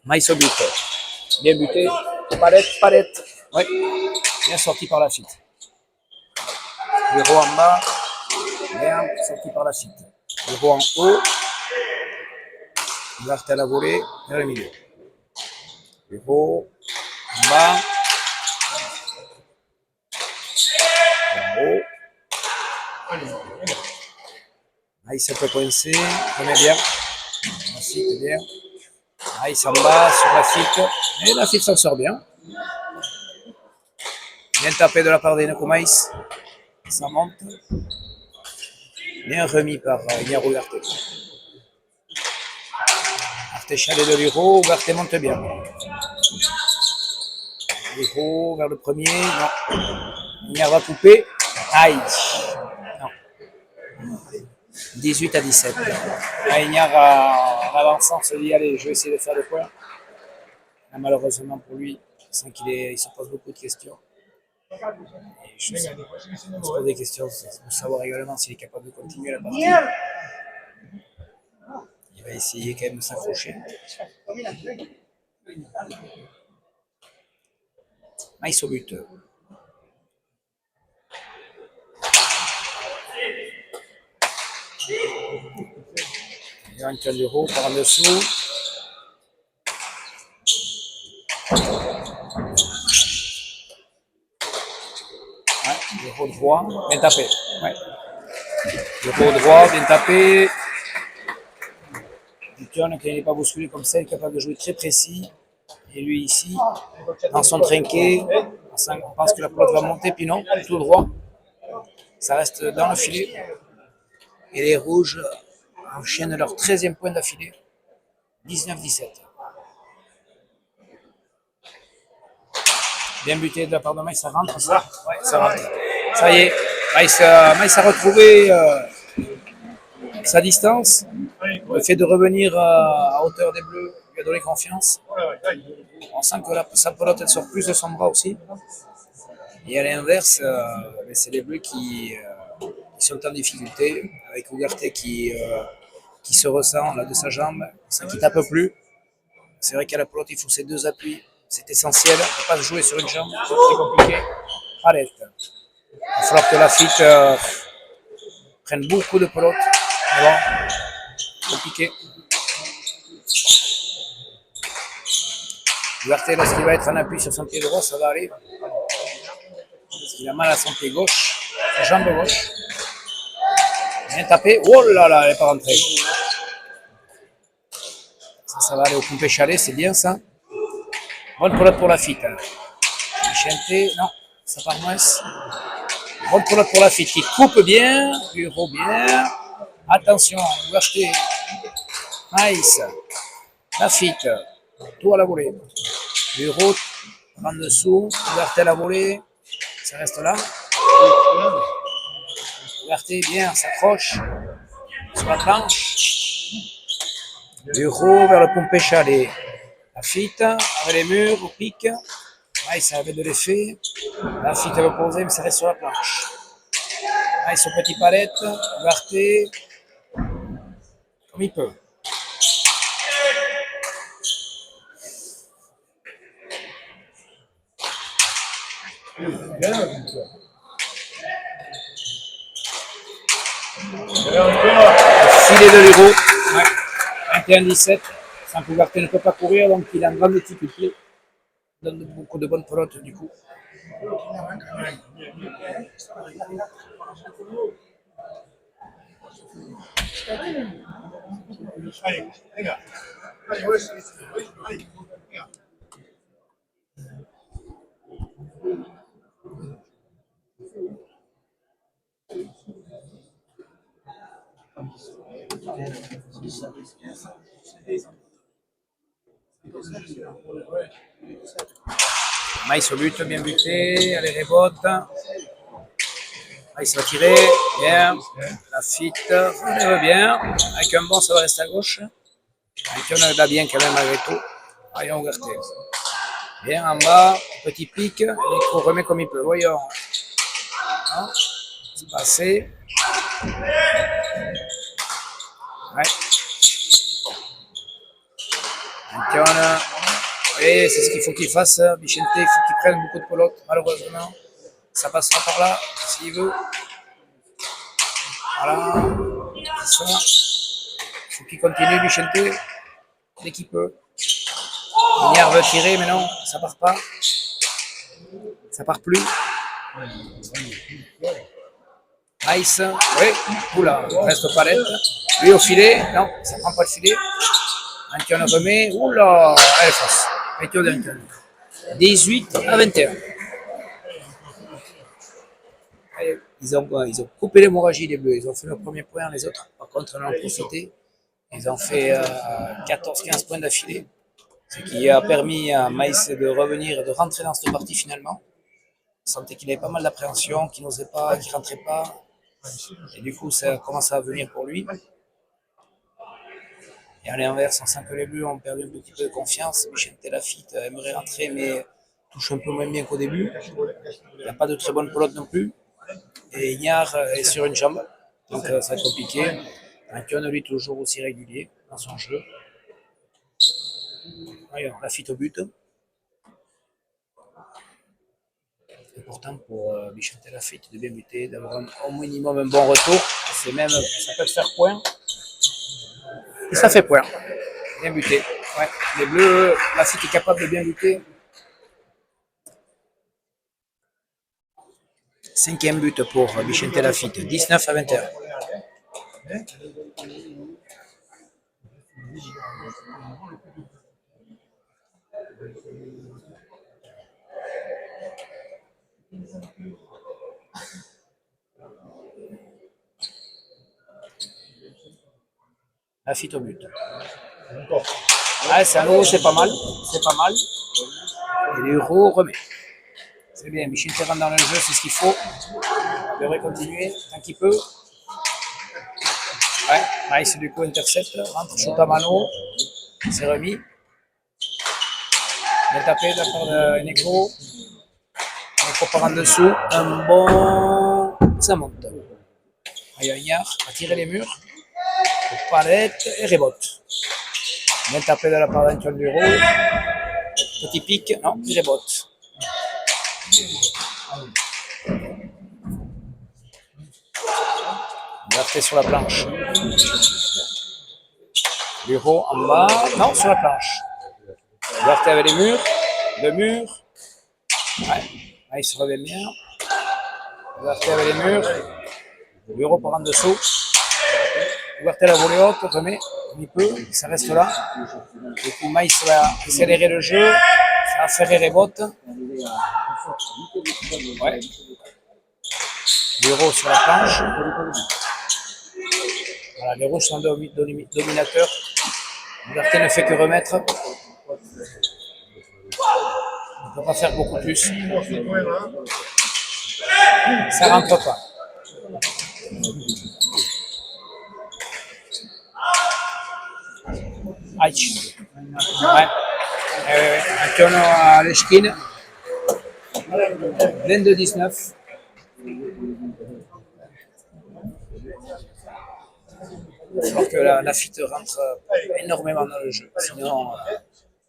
Maïs au but. Bien buté. Palette. Oui. Bien sorti par la fitte. Bureau en bas. Bien sorti par la fitte. Bureau en haut. Ougarté à la volée. Vers le milieu. Bureau en bas. En haut. Maïs un peu coincé. Remet bien. La fitte bien. Maïs en bas sur la fitte. Et la fitte s'en sort bien. Bien tapé de la part d'Eneko Maïs. Ça monte. Bien remis par Ignaro Ougarté. Ougarté chalet de Luro. Ougarté monte bien. Luro vers le premier. Non. Ignaro va couper. Aïe. Non. 18 à 17. Ignaro en avançant se dit allez, je vais essayer de faire le point. Là, malheureusement pour lui, je sens qu'il se pose beaucoup de questions. Et je se pose des questions pour savoir également s'il est capable de continuer la partie. Il va essayer quand même de s'accrocher. Maïs au but. Antion Luro par en dessous. Bureau droit, bien tapé. Ouais. Bureau droit, bien tapé. Dution qui n'est pas bousculé comme ça, il est capable de jouer très précis. Et lui ici, dans son trinquet, on pense que la pelote va monter, puis non, tout droit. Ça reste dans le filet. Et les rouges enchaînent leur 13e point d'affilée. 19-17. Bien buté de la part de Maïs, ça rentre ça? Ouais, ça rentre. Ça y est, Maïs a retrouvé sa distance. Le fait de revenir à hauteur des Bleus lui a donné confiance. On sent que sa pelote elle sort plus de son bras aussi. Et à l'inverse, c'est les Bleus qui sont en difficulté, avec Ougarté qui se ressent là de sa jambe, ça qui tape plus. C'est vrai qu'à la pelote, il faut ces deux appuis. C'est essentiel, on ne peut pas se jouer sur une jambe, c'est très compliqué. Arrête. Il va falloir que la fitte prenne beaucoup de pelote. Mais bon, compliqué. Ougarté, lorsqu'il va être en appui sur son pied droit, ça va aller. Parce qu'il a mal à son pied gauche, sa jambe gauche. Bien tapé. Oh là là, elle n'est pas rentrée. Ça va aller au pompé chalet, c'est bien ça. Bonne pelote pour la fitte. Chanté, non, ça part moins. Bonne pelote pour la fitte qui coupe bien, Bureau bien. Attention, Ougarté, Maïs, la fitte, tout à la volée. Bureau, en dessous, Ougarté à la volée, ça reste là. Ougarté bien, s'accroche sur la planche. Bureau vers le pompé chalet. La fitte, avec les murs, au pic. Ouais, ça avait de l'effet. La fitte va poser, mais ça reste sur la planche. Nice au petit palette, Ugarte, comme il peut. Filet de l'Euro, ouais. 21-17. Sans Ugarte ne peut pas courir, donc il est en grande difficulté. Il donne beaucoup de bonnes pelotes du coup. Maïs au but, bien buté, allez rebote. Maïs va tirer, bien. La fit, relève bien. Avec un bon, ça va rester à gauche. Avec un va bien quand même malgré tout. Voyons Ugarte. Bien en bas, petit pic, il remet comme il peut. Voyons. Non, c'est passé. Ouais. Antione. Oui, c'est ce qu'il faut qu'il fasse. Vicente, il faut qu'il prenne beaucoup de pelotes, malheureusement. Ça passera par là, s'il veut. Voilà. Ça. Il faut qu'il continue, Vicente, dès qu'il peut. Ignard veut tirer, mais non, ça part pas. Ça part plus. Nice. Oui. Oula, reste aux palettes. Lui au filet. Non, ça prend pas le filet. Antione remet. Oula, elle est face. Météo d'Antione. 18-21. Ils ont coupé l'hémorragie des Bleus. Ils ont fait le premier point, les autres, par contre, en ont profité. Ils ont fait 14-15 points d'affilée. Ce qui a permis à Maïs de revenir et de rentrer dans cette partie finalement. On sentait qu'il avait pas mal d'appréhension, qu'il n'osait pas, qu'il rentrait pas. Et du coup, ça commence à venir pour lui. Et à l'inverse, on sent que les Bleus ont perdu un petit peu de confiance. Vicente Lafitte aimerait rentrer, mais touche un peu moins bien qu'au début. Il n'y a pas de très bonne pelote non plus. Et Ignard est sur une jambe, donc ça va être compliqué. Antione, lui, toujours aussi régulier dans son jeu. Voyons, Lafitte au but. Important pour Vicente Lafitte de bien buter, d'avoir au minimum un bon retour. C'est même, ça peut faire point. Et ça fait point. Bien buté. Ouais. Les Bleus, Lafitte est capable de bien buter. 5e but pour Vicente Lafitte, 19-21. Lafitte au but. Ah, c'est un euro, c'est pas mal. C'est pas mal. Et l'euro remet. C'est bien, Michel rentre dans le jeu, c'est ce qu'il faut. On devrait continuer tant qu'il peut. Ouais, Maïs du coup intercepte, rentre, shoot à mano. C'est remis. Bien tapé de la part de Neko. Neko part en dessous. Un bon. Ça monte. Ignard va tirer les murs. Palette et rebote. Bien tapé de la part d'Antoine Bureau. Petit pic, non, il rebote. Ugarte sur la planche. Bureau en bas, non, sur la planche. Ugarte avec les murs, le mur. Ouais, là, il se revient bien. Ugarte avec les murs. Bureau par en dessous. Ugarte la volée haute, remet, il peut, ça reste là. Du coup, Maïs va accélérer le jeu, ça va faire les rebotes. Ouais. Bureau sur la planche. Voilà, les rouges sont dominateurs. Ugarte ne fait que remettre. On ne peut pas faire beaucoup plus. Ça ne rentre pas. Aïe. Ouais. Antoine à l'esquine. 22-19. Il va falloir que la FIT rentre énormément dans le jeu. Sinon,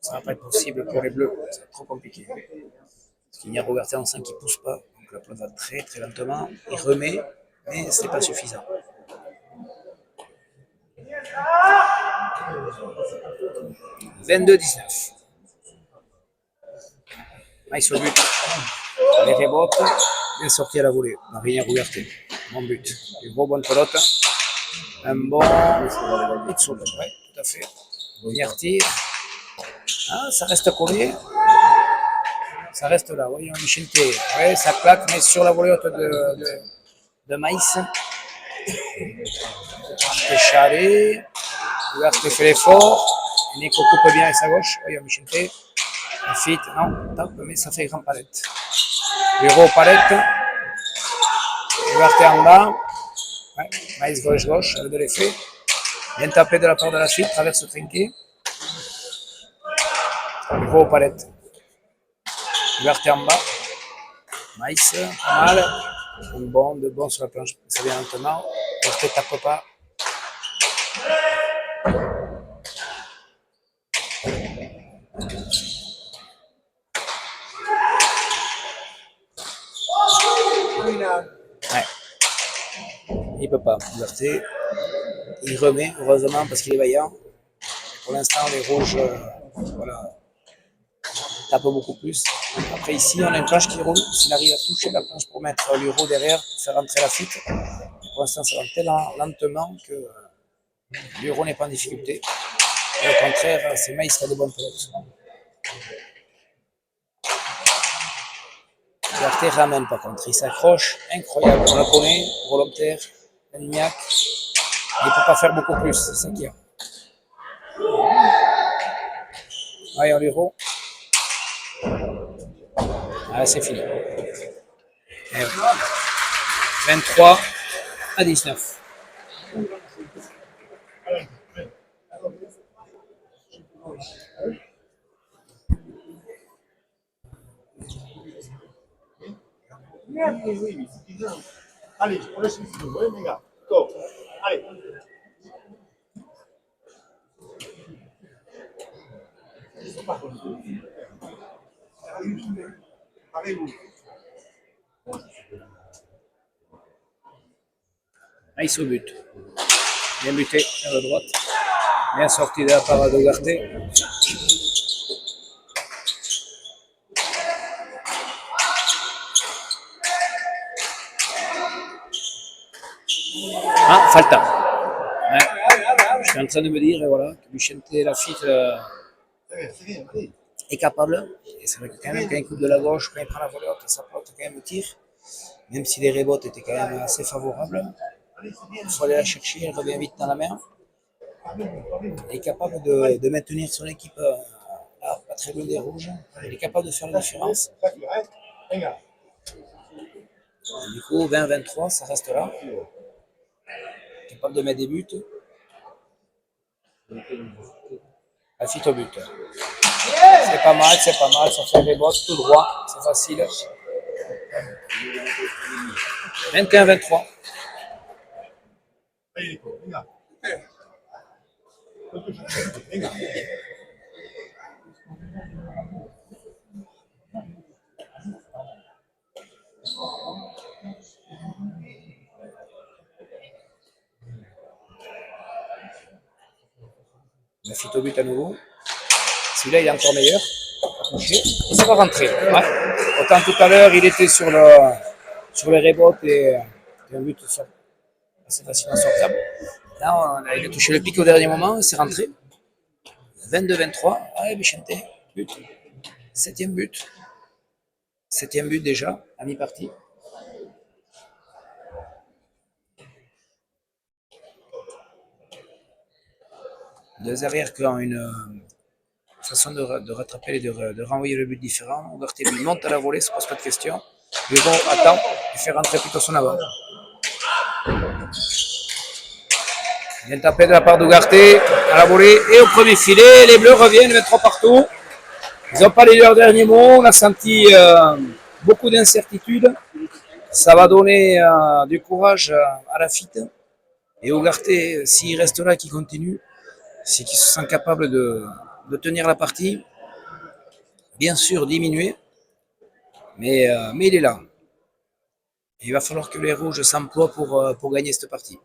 ça ne va pas être possible pour les Bleus. C'est trop compliqué. Parce qu'il y a Robertin en 5 qui ne pousse pas. Donc la pelote va très très lentement. Il remet, mais ce n'est pas suffisant. 22-19. Maïs au but. Les rebotes. Bien sorti à la volée. Marina Rouverté. Bon but. Une bonne pelote. Un bon hit sur le but. Ouais, tout à fait. Dernier tir. Ah, ça reste collé. Ça reste là. Voyons Michente. Ouais, ça claque, mais sur la volée haute de Maïs. Charé. Rouverté fait l'effort. Nico coupe bien avec sa gauche. Voyons Michente. La fit, non, top, mais ça fait grand palette. Bureau palette. Ouverté en bas. Ouais, Maïs gauche, avec de l'effet. Bien tapé de la part de la suite, traverse trinqué. Bureau palette. Ouverté en bas. Maïs, pas mal. De bon sur la planche, ça vient lentement. Ouverté tape pas. Ouais. Il peut pas. Liberté. Il remet, heureusement, parce qu'il est vaillant. Pour l'instant, les rouges voilà, tapent beaucoup plus. Après, ici, on a une planche qui roule. S'il arrive à toucher la planche pour mettre l'euro derrière, faire rentrer la fuite. Pour l'instant, ça va tellement lentement que l'euro n'est pas en difficulté. Et au contraire, c'est Maïs qui a de bonnes pelotes. Liberté ramène par contre, il s'accroche, incroyable, on la connaît, volontaire, Lignac, il ne peut pas faire beaucoup plus, c'est ça qu'il y a. Allez, on l'héros. Ah, c'est fini. Et ouais. 23-19. Allez, on laisse une vidéo, ouais, les gars. Go. Allez. Maïs au but. Bien buté à la droite. Bien sorti de la part de Ouverté. Ah, Falta. Ouais. Je suis en train de me dire voilà, que Michente Lafitte est capable. Et c'est vrai que quand même, quand il coupe de la gauche, quand il prend la volée haute, ça peut quand même tir. Même si les rebotes étaient quand même assez favorables. Il faut aller la chercher, elle revient vite dans la main. Il est capable de maintenir son équipe là, pas très loin des rouges. Il est capable de faire la différence. Du coup, 20-23, ça reste là. Capable de mettre des buts. Lafitte au but. C'est pas mal, ça fait des bottes tout droit, c'est facile. 21-23. Allez, les gars. Lafitte au but à nouveau. Celui-là, il est encore meilleur. Et ça va rentrer. Ouais. Autant tout à l'heure, il était sur les rebotes et un but assez facilement sortable. Là, il a touché le pic au dernier moment et c'est rentré. 22-23. Allez, Michente. But. Septième but. Septième but déjà, à mi-partie. Deux arrières qui ont une façon de rattraper et de renvoyer le but différent. Ouverté lui monte à la volée, ça ne pose pas de question. Bureau attend et fait rentrer plutôt son avant. Bien tapé de la part d'Ougarté à la volée et au premier filet. Les Bleus reviennent 23 partout. Ils n'ont pas les leurs derniers mots. On a senti beaucoup d'incertitudes. Ça va donner du courage à Lafitte. Et Ugarte, s'il reste là, qu'il continue, c'est qu'il se sent capable de tenir la partie. Bien sûr, diminuer, mais il est là. Et il va falloir que les rouges s'emploient pour gagner cette partie.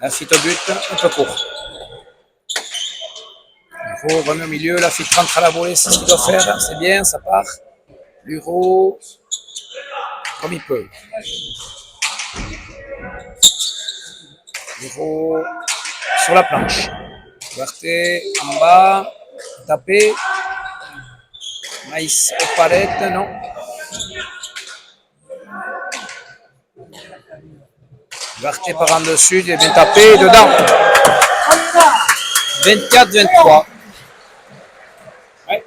Lafitte au but, un peu court. L'Uro remet au milieu, Lafitte rentre à la volée, c'est ce qu'il doit faire, c'est bien, ça part. L'Uro, comme il peut. L'Uro sur la planche. Ugarte en bas, tapé. Maïs aux palettes, non. Ugarte par en dessus, il est bien tapé, dedans. 24-23. Ouais.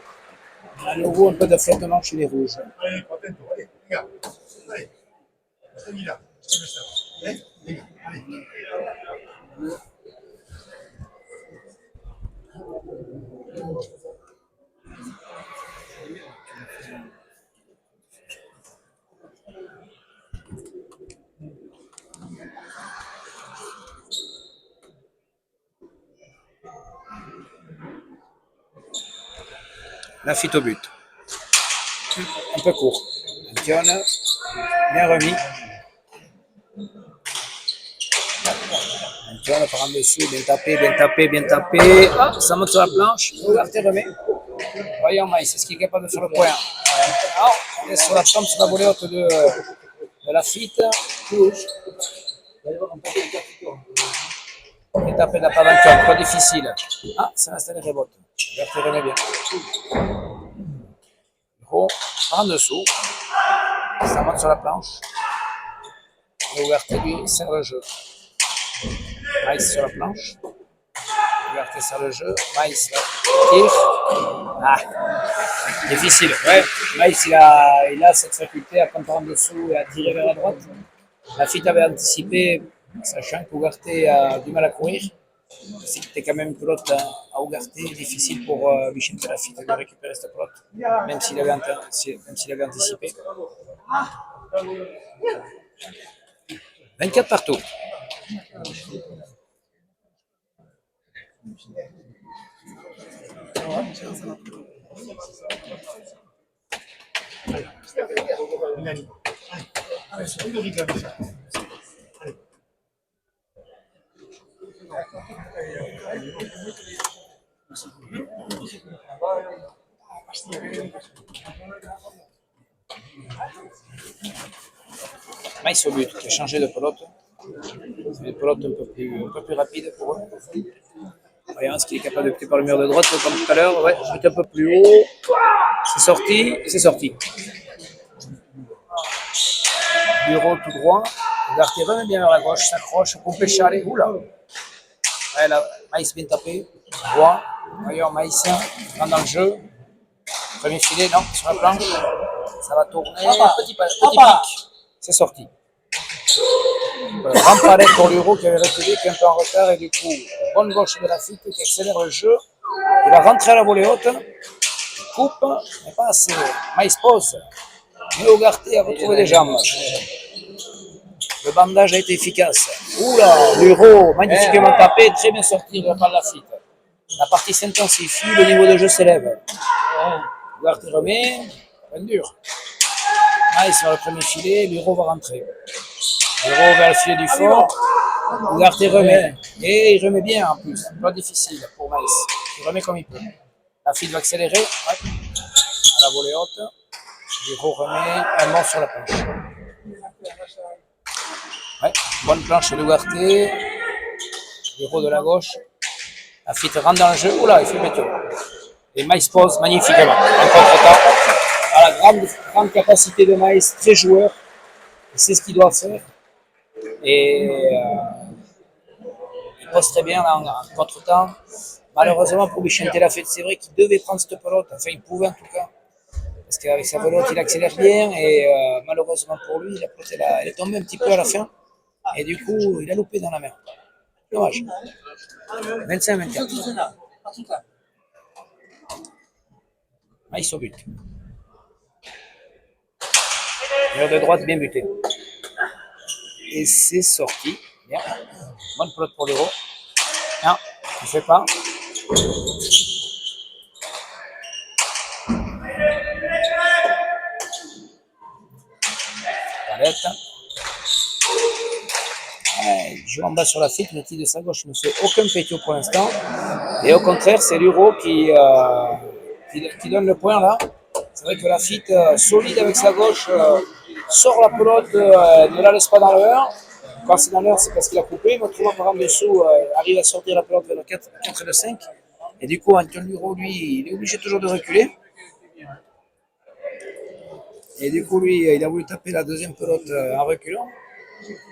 À nouveau un peu de flottement chez les rouges. Allez, contento, allez, les gars. Allez. Celui-là. Allez, les gars, allez. Lafitte au but. Un peu court. Antione, bien remis. Antione par en dessous, bien tapé, bien tapé, bien tapé. Ah, ça monte sur la planche. Ugarte remet. Voyons Maïs, est-ce qu'il est capable de faire le point? Ah, on est sur la tombe, sur la volée haute de Lafitte. Bien tapé de la part d'Antione, pas difficile. Ah, ça reste les rebotes. Ugarte remet bien. Gros, par en dessous. Ça monte sur la planche. Et Ugarte lui sert le jeu. Maïs sur la planche. Ugarte sert le jeu. Maïs tire. Ah, difficile. Ouais, Maïs il a cette faculté à prendre en dessous et à tirer vers la droite. Lafitte avait anticipé, sachant qu'Ugarte a du mal à courir. C'était quand même une pelote à Ugarte, difficile pour Vicente Lafitte de récupérer cette pelote, même s'il avait anticipé. 24 partout. Mélanie. Allez, c'est une rigue là, ça. Allez. Maïs au but, qui a changé de pelote. C'est des pelotes un peu plus rapides pour eux. Voyons ce qu'il est capable de péter par le mur de droite, comme tout à l'heure. Ouais, un peu plus haut. C'est sorti, c'est sorti. Bureau tout droit. Ugarte remet bien vers la gauche, s'accroche, coupe chalet. Oula! Ouais, là, Maïs bien tapé. Droit. Voyons Maïs rentre dans le jeu. Premier filet, non, sur la planche. Ça va tourner. Petit pic. C'est sorti. Grand palette pour l'Euro qui avait reculé, qui est un peu en retard. Et du coup, bonne gauche de Lafitte qui accélère le jeu. Il va rentrer à la volée haute. Coupe, mais pas assez. Maïs pose. Mais Ugarte a retrouvé les jambes. Le bandage a été efficace. Oula, l'Euro, magnifiquement tapé, très bien sorti de la part de Lafitte. La partie s'intensifie, le niveau de jeu s'élève. Ugarte remet, peine dur. Maïs sur le premier filet, l'Euro va rentrer. L'Euro vers le filet du fond. Ugarte remet. Et il remet bien en plus. Pas difficile pour Maïs. Il remet comme il peut. Lafitte va accélérer. Ouais. À la volée haute. L'Euro remet un mort sur la planche. Ouais. Bonne planche de Ugarte. L'Euro de la gauche. Lafitte rentre dans le jeu. Oula, il fait météo. Et Maïs pose magnifiquement. En contre-temps. À la grande capacité de Maïs, très joueur. Il sait ce qu'il doit faire. Et il pose très bien en contre-temps. Malheureusement pour Vicente Lafitte, c'est vrai qu'il devait prendre cette pelote. Enfin, il pouvait en tout cas. Parce qu'avec sa pelote, il accélère bien. Et malheureusement pour lui, la pelote elle est tombée un petit peu à la fin. Et du coup, il a loupé dans la mer. Dommage. 25-24. Maïs au but. Mur de droite bien buté. et c'est sorti. Bien. Bonne pelote pour l'Euro. Non, il ne fait pas. Palette. Il joue en bas sur la FIT, mais qui de sa gauche ne fait aucun pétio pour l'instant. Et au contraire, c'est l'Euro qui donne le point là. C'est vrai que la FIT, solide avec sa gauche, sort la pelote, ne la laisse pas dans l'heure. Quand c'est dans l'heure, c'est parce qu'il a coupé. Autrement, par en dessous, arrive à sortir la pelote vers le 4 et le 5. Et du coup, Antoine Luro, lui, il est obligé toujours de reculer. Et du coup, lui, il a voulu taper la deuxième pelote en reculant,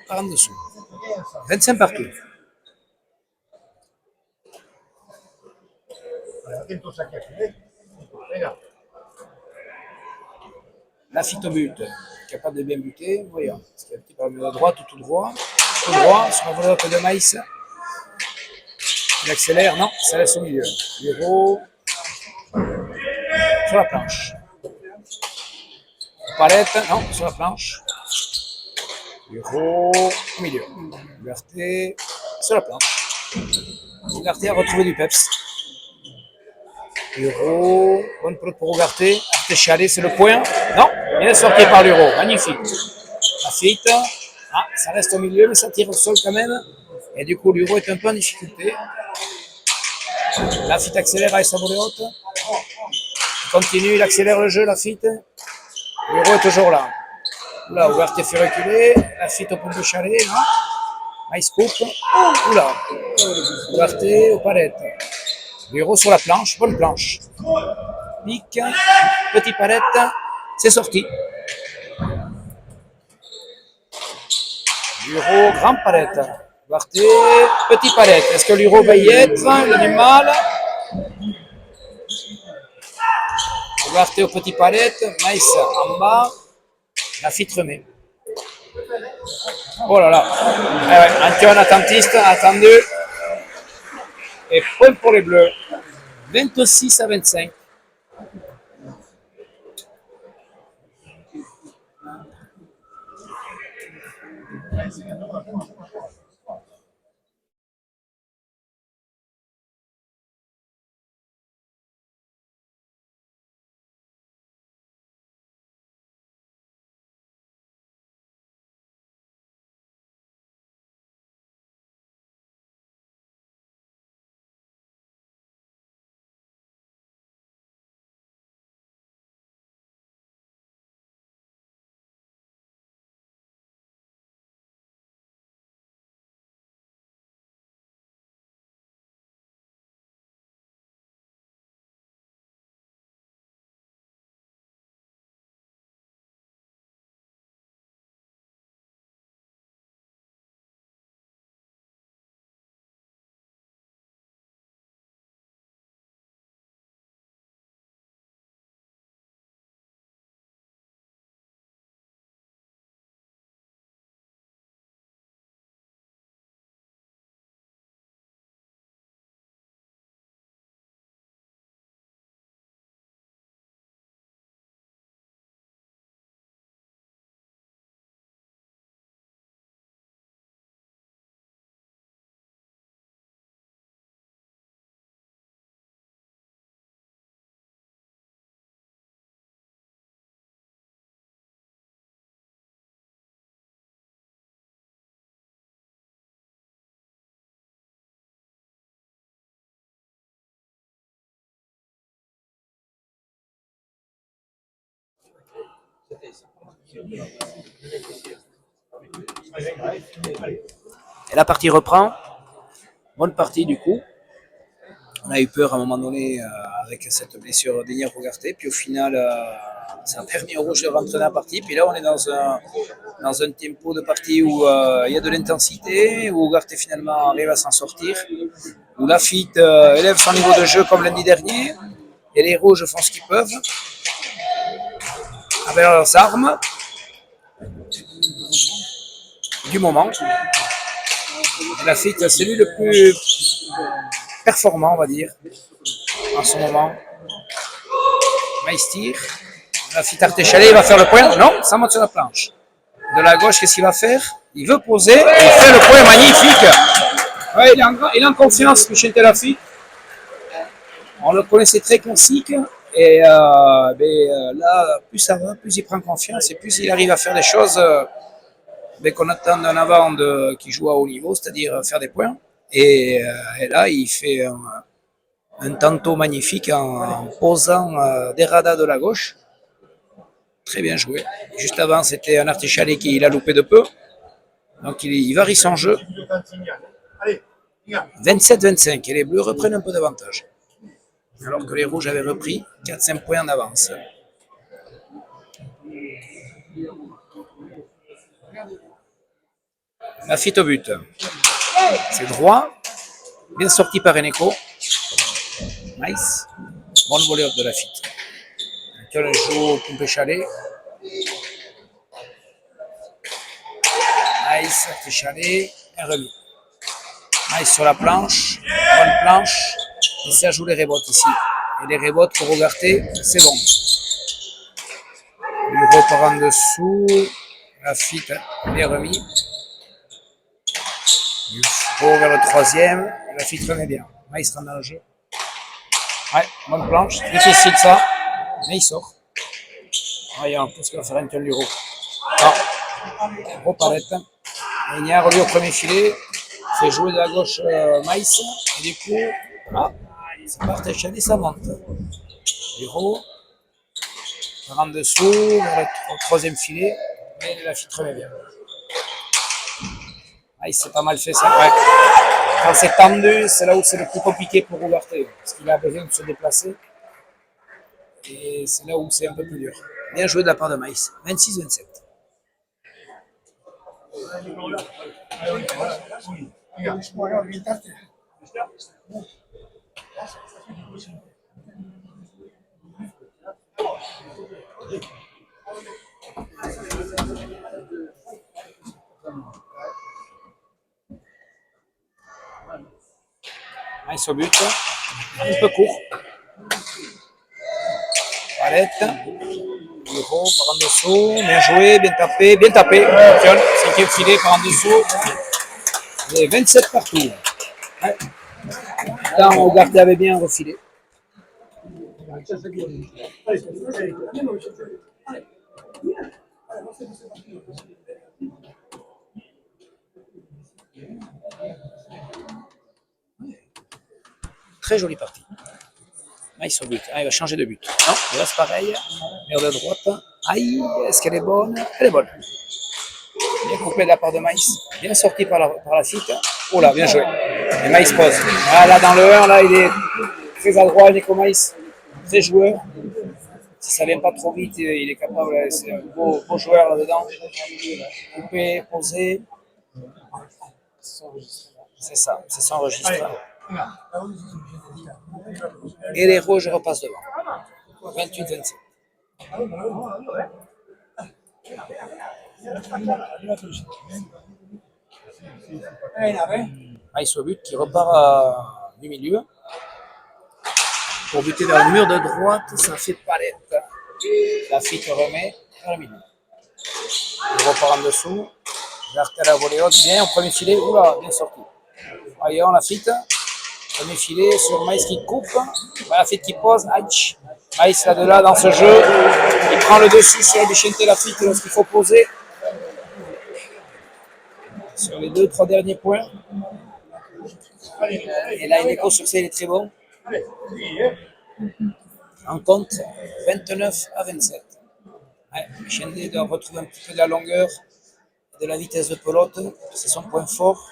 par en dessous. 25 partout. Attentos aquí, venga. La FIT au but, capable de bien buter, voyons. Parce qu'il y a un petit problème de droite ou tout droit. Tout droit, sur la pelote de Maïs. Il accélère, non, ça laisse au milieu. Luro sur la planche. Palette, non, sur la planche. Luro au milieu. Liberté sur la planche. Liberté a retrouvé du peps. Luro, bonne pelote pour Ugarte. Arte Chialé, c'est le point. Non, bien sorti par Luro, magnifique. La FIT, ça reste au milieu, mais ça tire au sol quand même. Et du coup, Luro est un peu en difficulté. La FIT accélère avec sa volée haute. Il continue, il accélère le jeu, la FIT. Luro est toujours là. Oula, Ugarte fait reculer. La FIT au pompe de chalet. Maïs coupe. Oula. Ugarte aux palettes. Luro sur la planche, bonne planche. Pique. Petit palette. C'est sorti. Luro, grande palette. Ugarte, petit palette. Est-ce que Luro va y être? Il a du mal. Ugarte au petit palette. Maïs en bas. La FIT remet. Oh là là. Antoine attentiste, attendu. Et point pour les Bleus. 26 à 25. Et la partie reprend. Bonne partie du coup. On a eu peur à un moment donné avec cette blessure d'Enier Ugarte. Puis au final, ça a permis au rouge de rentrer dans la partie. Puis là, on est dans un tempo de partie où il y a de l'intensité, où Ugarte finalement arrive à s'en sortir, où la FIT élève son niveau de jeu comme lundi dernier. Et les rouges font ce qu'ils peuvent avec leurs armes du moment. Et la FIT, c'est lui le plus performant, on va dire, en ce moment. Maïs tire. La FIT Arte Chialé, il va faire le point. Non, ça monte sur la planche. De la gauche, qu'est-ce qu'il va faire? Il veut poser, il fait le point magnifique. Ouais, il est en confiance, Michel Lafitte. On le connaissait très classique. Et là, plus ça va, plus il prend confiance et plus il arrive à faire des choses qu'on attend d'un avant qui joue à haut niveau, c'est-à-dire faire des points. Et là, il fait un tantôt magnifique en posant des radars de la gauche. Très bien joué. Juste avant, c'était un Artichalet qui l'a loupé de peu. Donc il varie son jeu. 27-25 et les Bleus reprennent un peu d'avantage. Alors que les Rouges avaient repris 4-5 points en avance. Lafitte au but. C'est droit. Bien sorti par Eneco. Nice. Bon voleur de Lafitte. Quel joue Pompé Chalet. Nice, Artichalet. Un remis. Nice sur la planche. Bonne planche. Et ça joue les rebotes ici. Et les rebotes pour Rogarté, c'est bon. Il repart en dessous. Lafitte bien remis. Go vers le troisième. Lafitte remet bien. Là, il se rend dans le jeu. Ouais, bonne planche. C'est difficile ça. Mais il sort. Voyons, qu'est-ce qu'il va faire Antoine Luro. Non. Gros palette. Ignard, lui, au premier filet. Fait jouer de la gauche Maïs. Et du coup, c'est parti Chalet, ça monte. Luro. Par en dessous, vers le troisième filet. Mais Lafitte remet bien. Il s'est pas mal fait ça. Ouais. Quand c'est tendu, c'est là où c'est le plus compliqué pour Rogarté. Parce qu'il a besoin de se déplacer. Et c'est là où c'est un peu plus dur. Bien joué de la part de Maïs. 26-27. Maïs au but. Un peu court. Palette. Luro par en dessous. Bien joué, bien tapé, bien tapé. Cinquième filet par en dessous. Et 27 partout. Ouais. Là, Rogarté avait bien refilé. Très jolie partie. Maïs au but. Ah, il va changer de but. Non, il reste pareil. Vers de droite. Aïe, est-ce qu'elle est bonne? Elle est bonne. Bien coupé de la part de Maïs. Bien sorti par Lafitte. Oh là, bien joué. Et Maïs pose. Ah, là, dans le 1, là, il est très adroit, Nico Maïs. Très joueur. Si ça ne vient pas trop vite, il est capable. C'est un beau joueur là-dedans. Coupé, posé. C'est ça, c'est son registre. Et les Rouges repassent devant. 28-27. Maïs au but qui repart du milieu. Pour buter vers le mur de droite, ça fait palette. Lafitte remet vers le milieu. Il repart en dessous. L'artère à volée haute, bien au premier filet. Oula, bien sorti. Voyons Lafitte. Premier filet sur Maïs qui coupe. Lafitte qui pose. Aïe. Maïs là-delà dans ce jeu. Il prend le dessus sur Vicente Lafitte lorsqu'il faut poser. Sur les 2-3 derniers points. Et là, Eneco sur ça, il est très bon. En compte 29-27. Ouais, Vicente doit retrouver un petit peu de la longueur, de la vitesse de pelote. C'est son point fort.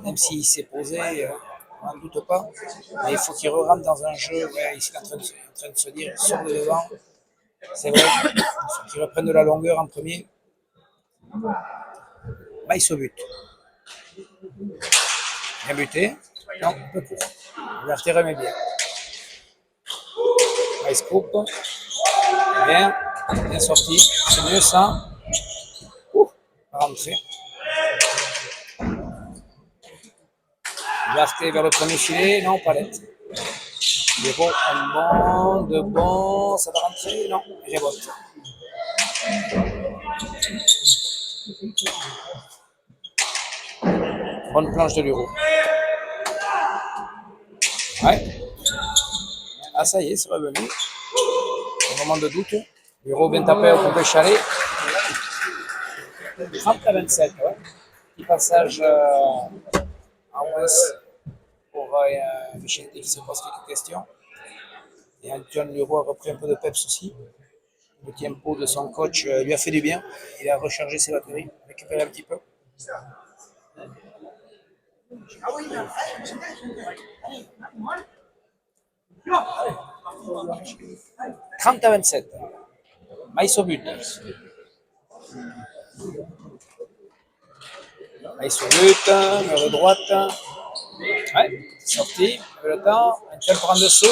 Même s'il s'est posé, on n'en doute pas. Mais il faut qu'il rentre dans un jeu. Ouais, ici, il est en train de se dire, sort de devant. C'est vrai. Il faut qu'il reprenne de la longueur en premier. Maïs au but. Bien buté. Non, un peu court. L'artère remet bien. Maïs coupe. Bien. Bien sorti. C'est mieux ça. Rentré. L'artère vers le premier filet. Non, palette. Zéro, un bon, ça va rentrer. Non, rebote. Bonne planche de l'Euro. Ouais. Ah, ça y est, c'est revenu. Au moment de doute, l'Euro vient taper au pompé chalet. 30 à 27, ouais. Petit passage en moins pour Michel qui se pose quelques questions. Et Antoine Leroux a repris un peu de peps aussi. Le tempo de son coach lui a fait du bien. Il a rechargé ses batteries, récupéré un petit peu. 30 à 27. Maïs au but. Maïs au but, vers droite. Ouais, sorti, le temps. Antoine prend dessous.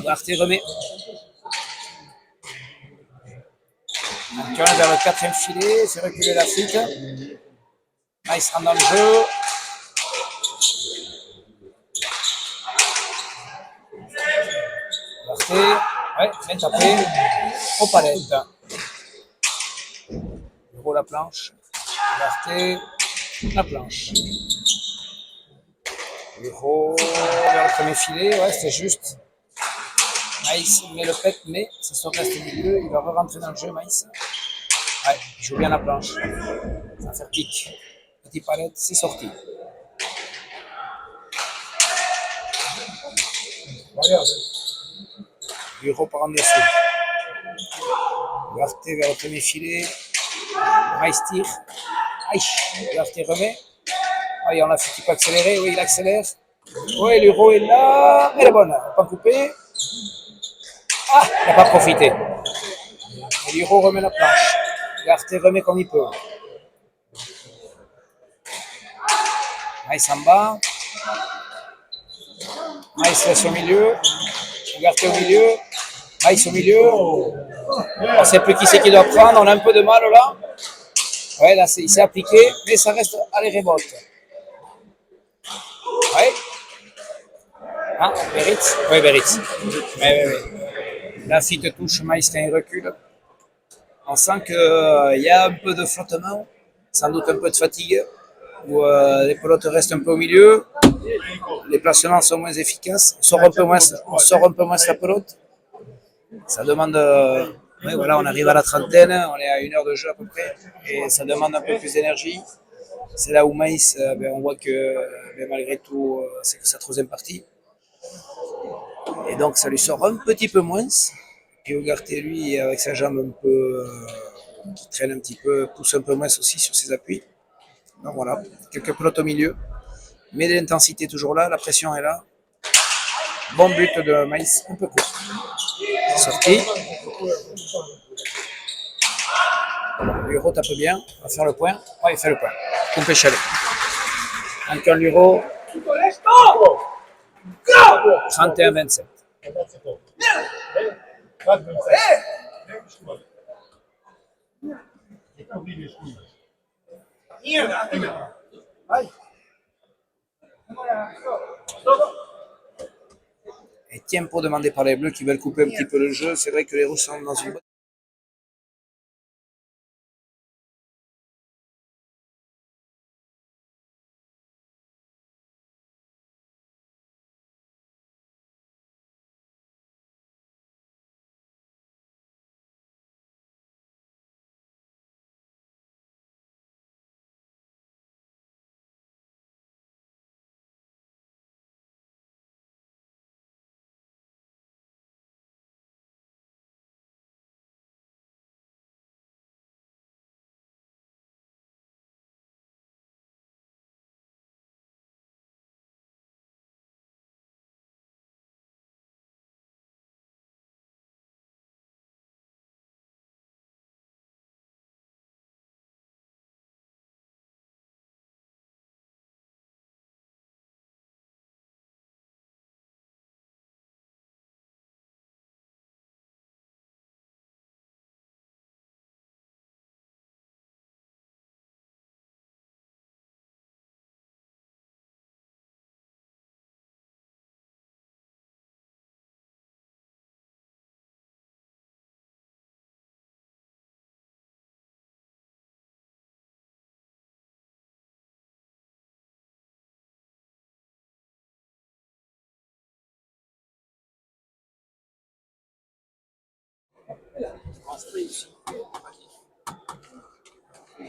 Arte remet. Antoine vers le quatrième filet, fait reculer la fuite. Maïs rentre dans le jeu. Arte, ouais, bien tapé. Au palette. Gros la planche. Arte, la planche. Gros vers le premier filet, ouais, c'était juste. Maïs met le pet, mais c'est son reste au milieu. Il va re-rentrer dans le jeu, Maïs. Ouais, il joue bien la planche. Ça va faire pique. Petit palette, c'est sorti. Bureau par en dessous. Arte vers le premier filet. Maïs tire. Aïe, Arte remet. Oui, on l'a fait un petit peu accélérer. Oui, il accélère. Oui, l'Euro est là. Elle est bonne. Pas coupé. Ah, il n'a pas profité. Et l'Euro remet la planche. Arte remet comme il peut. Maïs en bas. Maïs laisse au milieu. Arte au milieu. Maïs au milieu. On ne sait plus qui c'est qui doit prendre. On a un peu de mal là. Ouais, là, il s'est appliqué, mais ça reste à les rebotes. Ouais. Ah, Beritz. Oui, Beritz. Oui. La fille te touche, Maïs quand il recule. On sent qu'il y a un peu de flottement, sans doute un peu de fatigue, où les pelotes restent un peu au milieu, les placements sont moins efficaces, on sort un peu moins la pelote. Ça demande. Oui, voilà, on arrive à la trentaine, on est à 1 heure de jeu à peu près, et ça demande un peu plus d'énergie. C'est là où Maïs, on voit que malgré tout, c'est que sa troisième partie. Et donc ça lui sort un petit peu moins. Puis Ugarte, lui, avec sa jambe un peu qui traîne un petit peu, pousse un peu moins aussi sur ses appuis. Donc voilà, quelques pelotes au milieu. Mais l'intensité toujours là, la pression est là. Bon but de Maïs, un peu court. Sorti. L'Euro tape bien, on va faire le point. Ouais, il fait le point. Pompé chalet. Encore l'Euro. 31-27. Et tempo demandé par les Bleus qui veulent couper un petit peu le jeu. C'est vrai que les Russes sont dans une bonne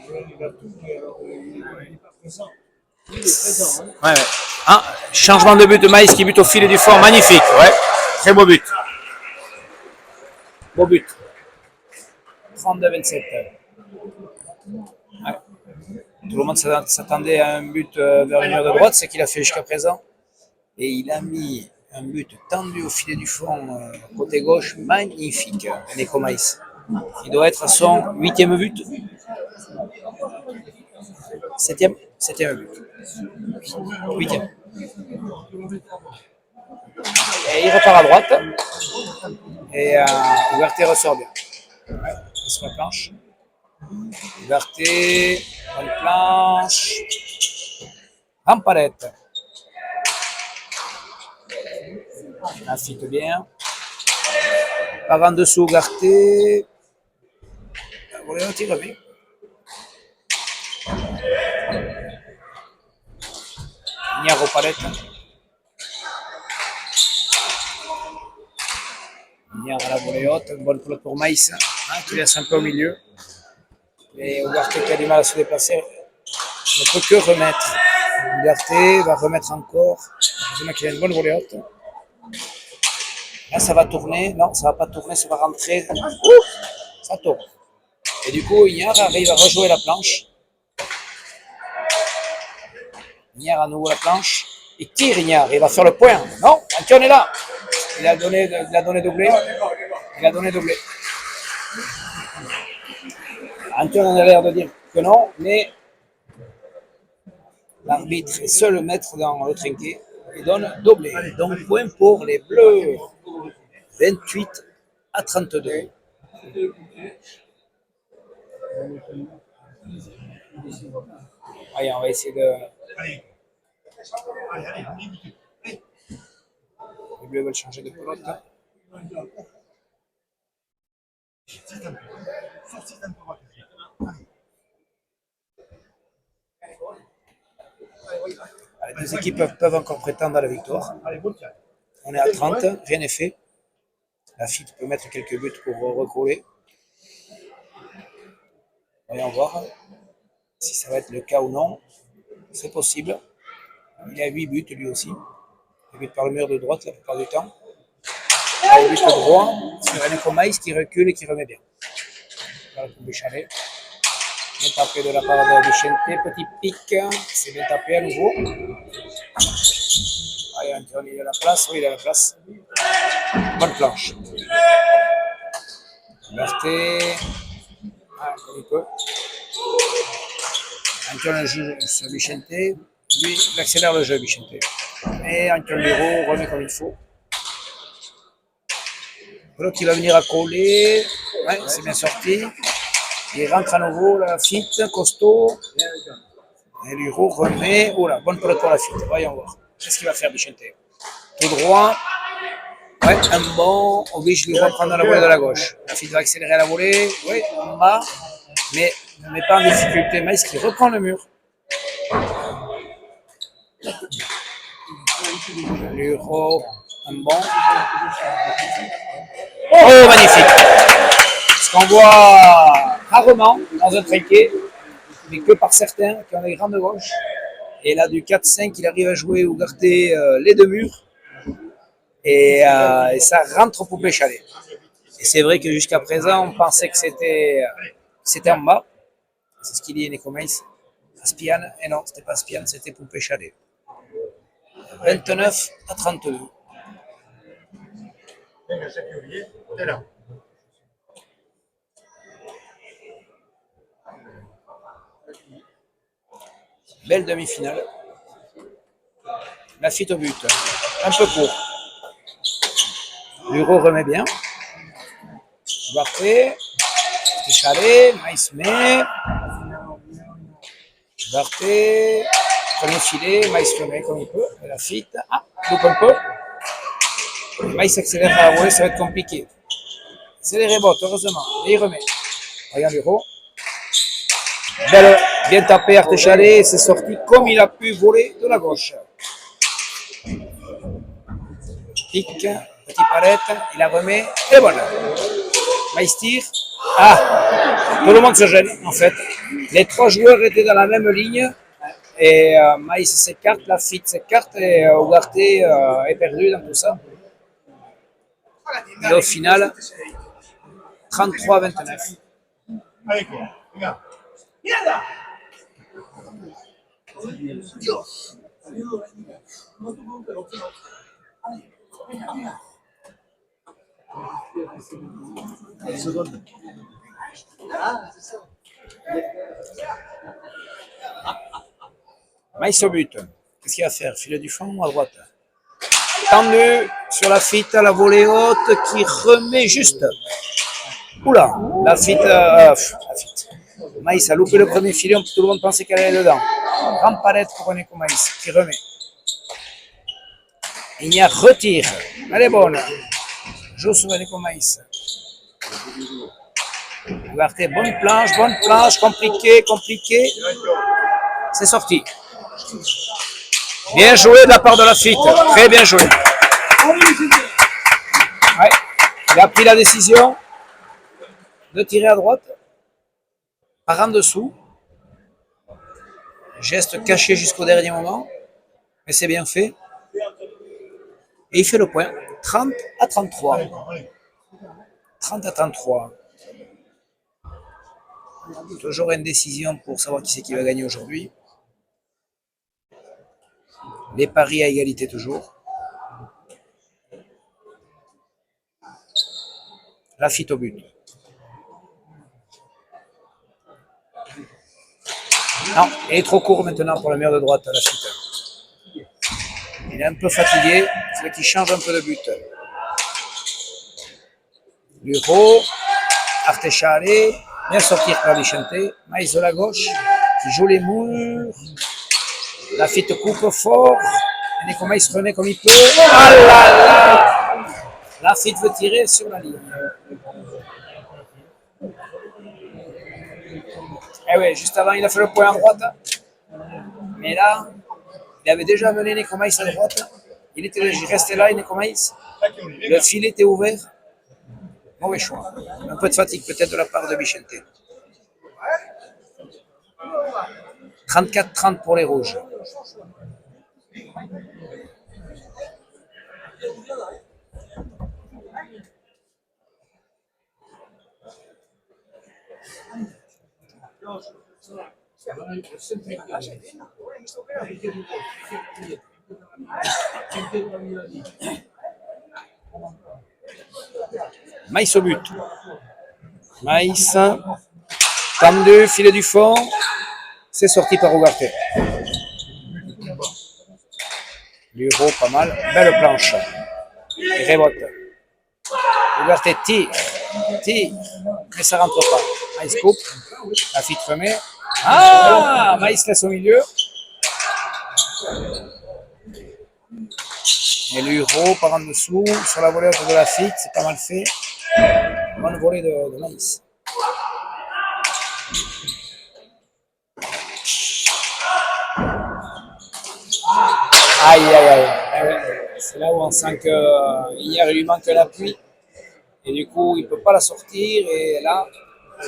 Il a tout, mais alors, il n'est pas présent. Il est présent, hein. Ouais, ouais. Ah, changement de but de Maïs qui bute au filet du fond, magnifique, ouais. Très beau but. Beau but. 32-27. Ouais. Tout le monde s'attendait à un but vers le mur de droite, c'est qu'il a fait jusqu'à présent. Et il a mis un but tendu au filet du fond, côté gauche, magnifique, Eneko Maïs. Il doit être à son 8e but. 7e but. 8e. Et il repart à droite. Et Ugarte ressort bien. Ouais, il sur la planche. Ugarte, bonne planche. Ramparette. Affite bien. Par en dessous, Ugarte. Voilà, il revient. Ignare aux palettes. Ignare à la volée haute, une bonne pelote pour Maïs, hein, qui laisse un peu au milieu. Et Ugarte qui a du mal à se déplacer ne peut que remettre. Ugarte va remettre encore. Heureusement qu'il a une bonne volée haute. Là, ça va tourner. Non, ça va pas tourner, ça va rentrer. Ouh, ça tourne. Et du coup, Ignare arrive à rejouer la planche. Ignare à nouveau la planche. Il tire Ignare, il va faire le point. Non, Antion est là. Il a donné doublé. Il a donné doublé. Antion en a l'air de dire que non, mais l'arbitre est seul maître dans le trinquet et donne doublé. Donc point pour les Bleus. 28-32. Allez, on va essayer de... Allez, allez. Les Bleus veulent changer de pelote. Les deux équipes peuvent encore prétendre à la victoire. On est à 30, rien n'est fait. La FIT peut mettre quelques buts pour recoller. Voyons voir si ça va être le cas ou non. C'est possible. Il a 8 buts lui aussi. Il but par le mur de droite la plupart du temps. Il but droit sur Eneko Maïs qui recule et qui remet bien. Voilà pour Béchalet. Bien tapé de la part de Vicente. Petit pic. C'est bien tapé à nouveau. Allez, Antoine, il a la place. Oui, il a la place. Bonne planche. Liberté. Ah, comme il peut. Antoine joue sur Vicente. Lui, il accélère le jeu, Vicente. Et Antoine Lero remet comme il faut. L'autre, il va venir à coller. Ouais, c'est bien sorti. Il rentre à nouveau, la FIT, costaud. Et Lero remet. Oh là, bonne pelote pour la FIT. Voyons voir. Qu'est-ce qu'il va faire, Vicente? Tout droit. Ouais, un bon. Oblige Lero à prendre la volée de la gauche. La FIT va accélérer à la volée. Oui, en bas. Mais ne met pas en difficulté. Maïs qui reprend le mur. Lero, un bon. Oh, magnifique! Ce qu'on voit rarement dans un trinquet, mais que par certains qui ont les grandes gauches. Et là, du 4-5, il arrive à jouer Ugarte les deux murs. Et ça rentre pour Béchalet. Et c'est vrai que jusqu'à présent, on pensait que c'était en bas. C'est ce qu'il dit Eneko Maïs. Aspian, et non, c'était pas Aspian, c'était pour Béchalet. 29-32. Belle demi-finale. La FIT au but. Un peu court. Lero remet bien. Duarte. Béchalet. Maïs met. Duarte. Premier filet. Maïs remet comme il peut. Et la FIT. Ah, loupe un peu. Maïs accélère à la volée, ça va être compliqué. C'est les rebotes, heureusement. Et il remet. Regarde Lero. Belle, bien tapé Artéchalet, c'est sorti comme il a pu voler de la gauche. Pique, petit palette, il la remet, et voilà. Maïs tire, Ah, tout le monde se gêne en fait. Les trois joueurs étaient dans la même ligne et Maïs s'écarte, Lafitte s'écarte et Ugarte est perdu dans tout ça. Et au final, 33-29. Allez, quoi. Regarde. Maïs au but. Qu'est-ce qu'il va faire? Filet du fond ou à droite? Tendu sur Lafitte, la volée haute qui remet juste. Oula, Lafitte. Maïs a loupé le premier filet, tout le monde pensait qu'elle allait dedans. Grand palette pour Eneko Maïs qui remet. Il y a retire. Elle est bonne. Joue sur Eneko Maïs. Regardez, bonne planche, compliqué. C'est sorti. Bien joué de la part de Lafitte. Très bien joué. Ouais. Il a pris la décision de tirer à droite. Par en dessous. Geste caché jusqu'au dernier moment. Mais c'est bien fait. Et il fait le point. 30-33. 30-33. Toujours une décision pour savoir qui c'est qui va gagner aujourd'hui. Les paris à égalité toujours. Lafitte au but. Non, il est trop court maintenant pour le mur de droite, Lafitte. Il est un peu fatigué, c'est qu'il change un peu de but. Luro, Artechale, bien sortir par Vicente, Maïs de la gauche, qui joue les murs. Lafitte coupe fort, Eneko Maïs remet comme il peut. Ah là là! Lafitte veut tirer sur la ligne. Eh oui, juste avant, il a fait le point à droite. Mais là, il avait déjà mené Eneko Maïs à droite. Il était resté là, Eneko Maïs. Le filet était ouvert. Mauvais choix. Un peu de fatigue peut-être de la part de Vicente. 34-30 pour les rouges. Maïs au but. Maïs, tendu, filet du fond. C'est sorti par Ugarte. Luro, pas mal. Belle planche. Il rebote. Ugarte tire. Mais ça rentre pas. Maïs coupe. Lafitte remet. Ah, Maïs laisse au milieu. Et Luro par en dessous. Sur la volée de Lafitte, c'est pas mal fait. Bonne volée de Maïs. Aïe. C'est là où on sent qu'hier il lui manque l'appui. Et du coup, il ne peut pas la sortir. Et là,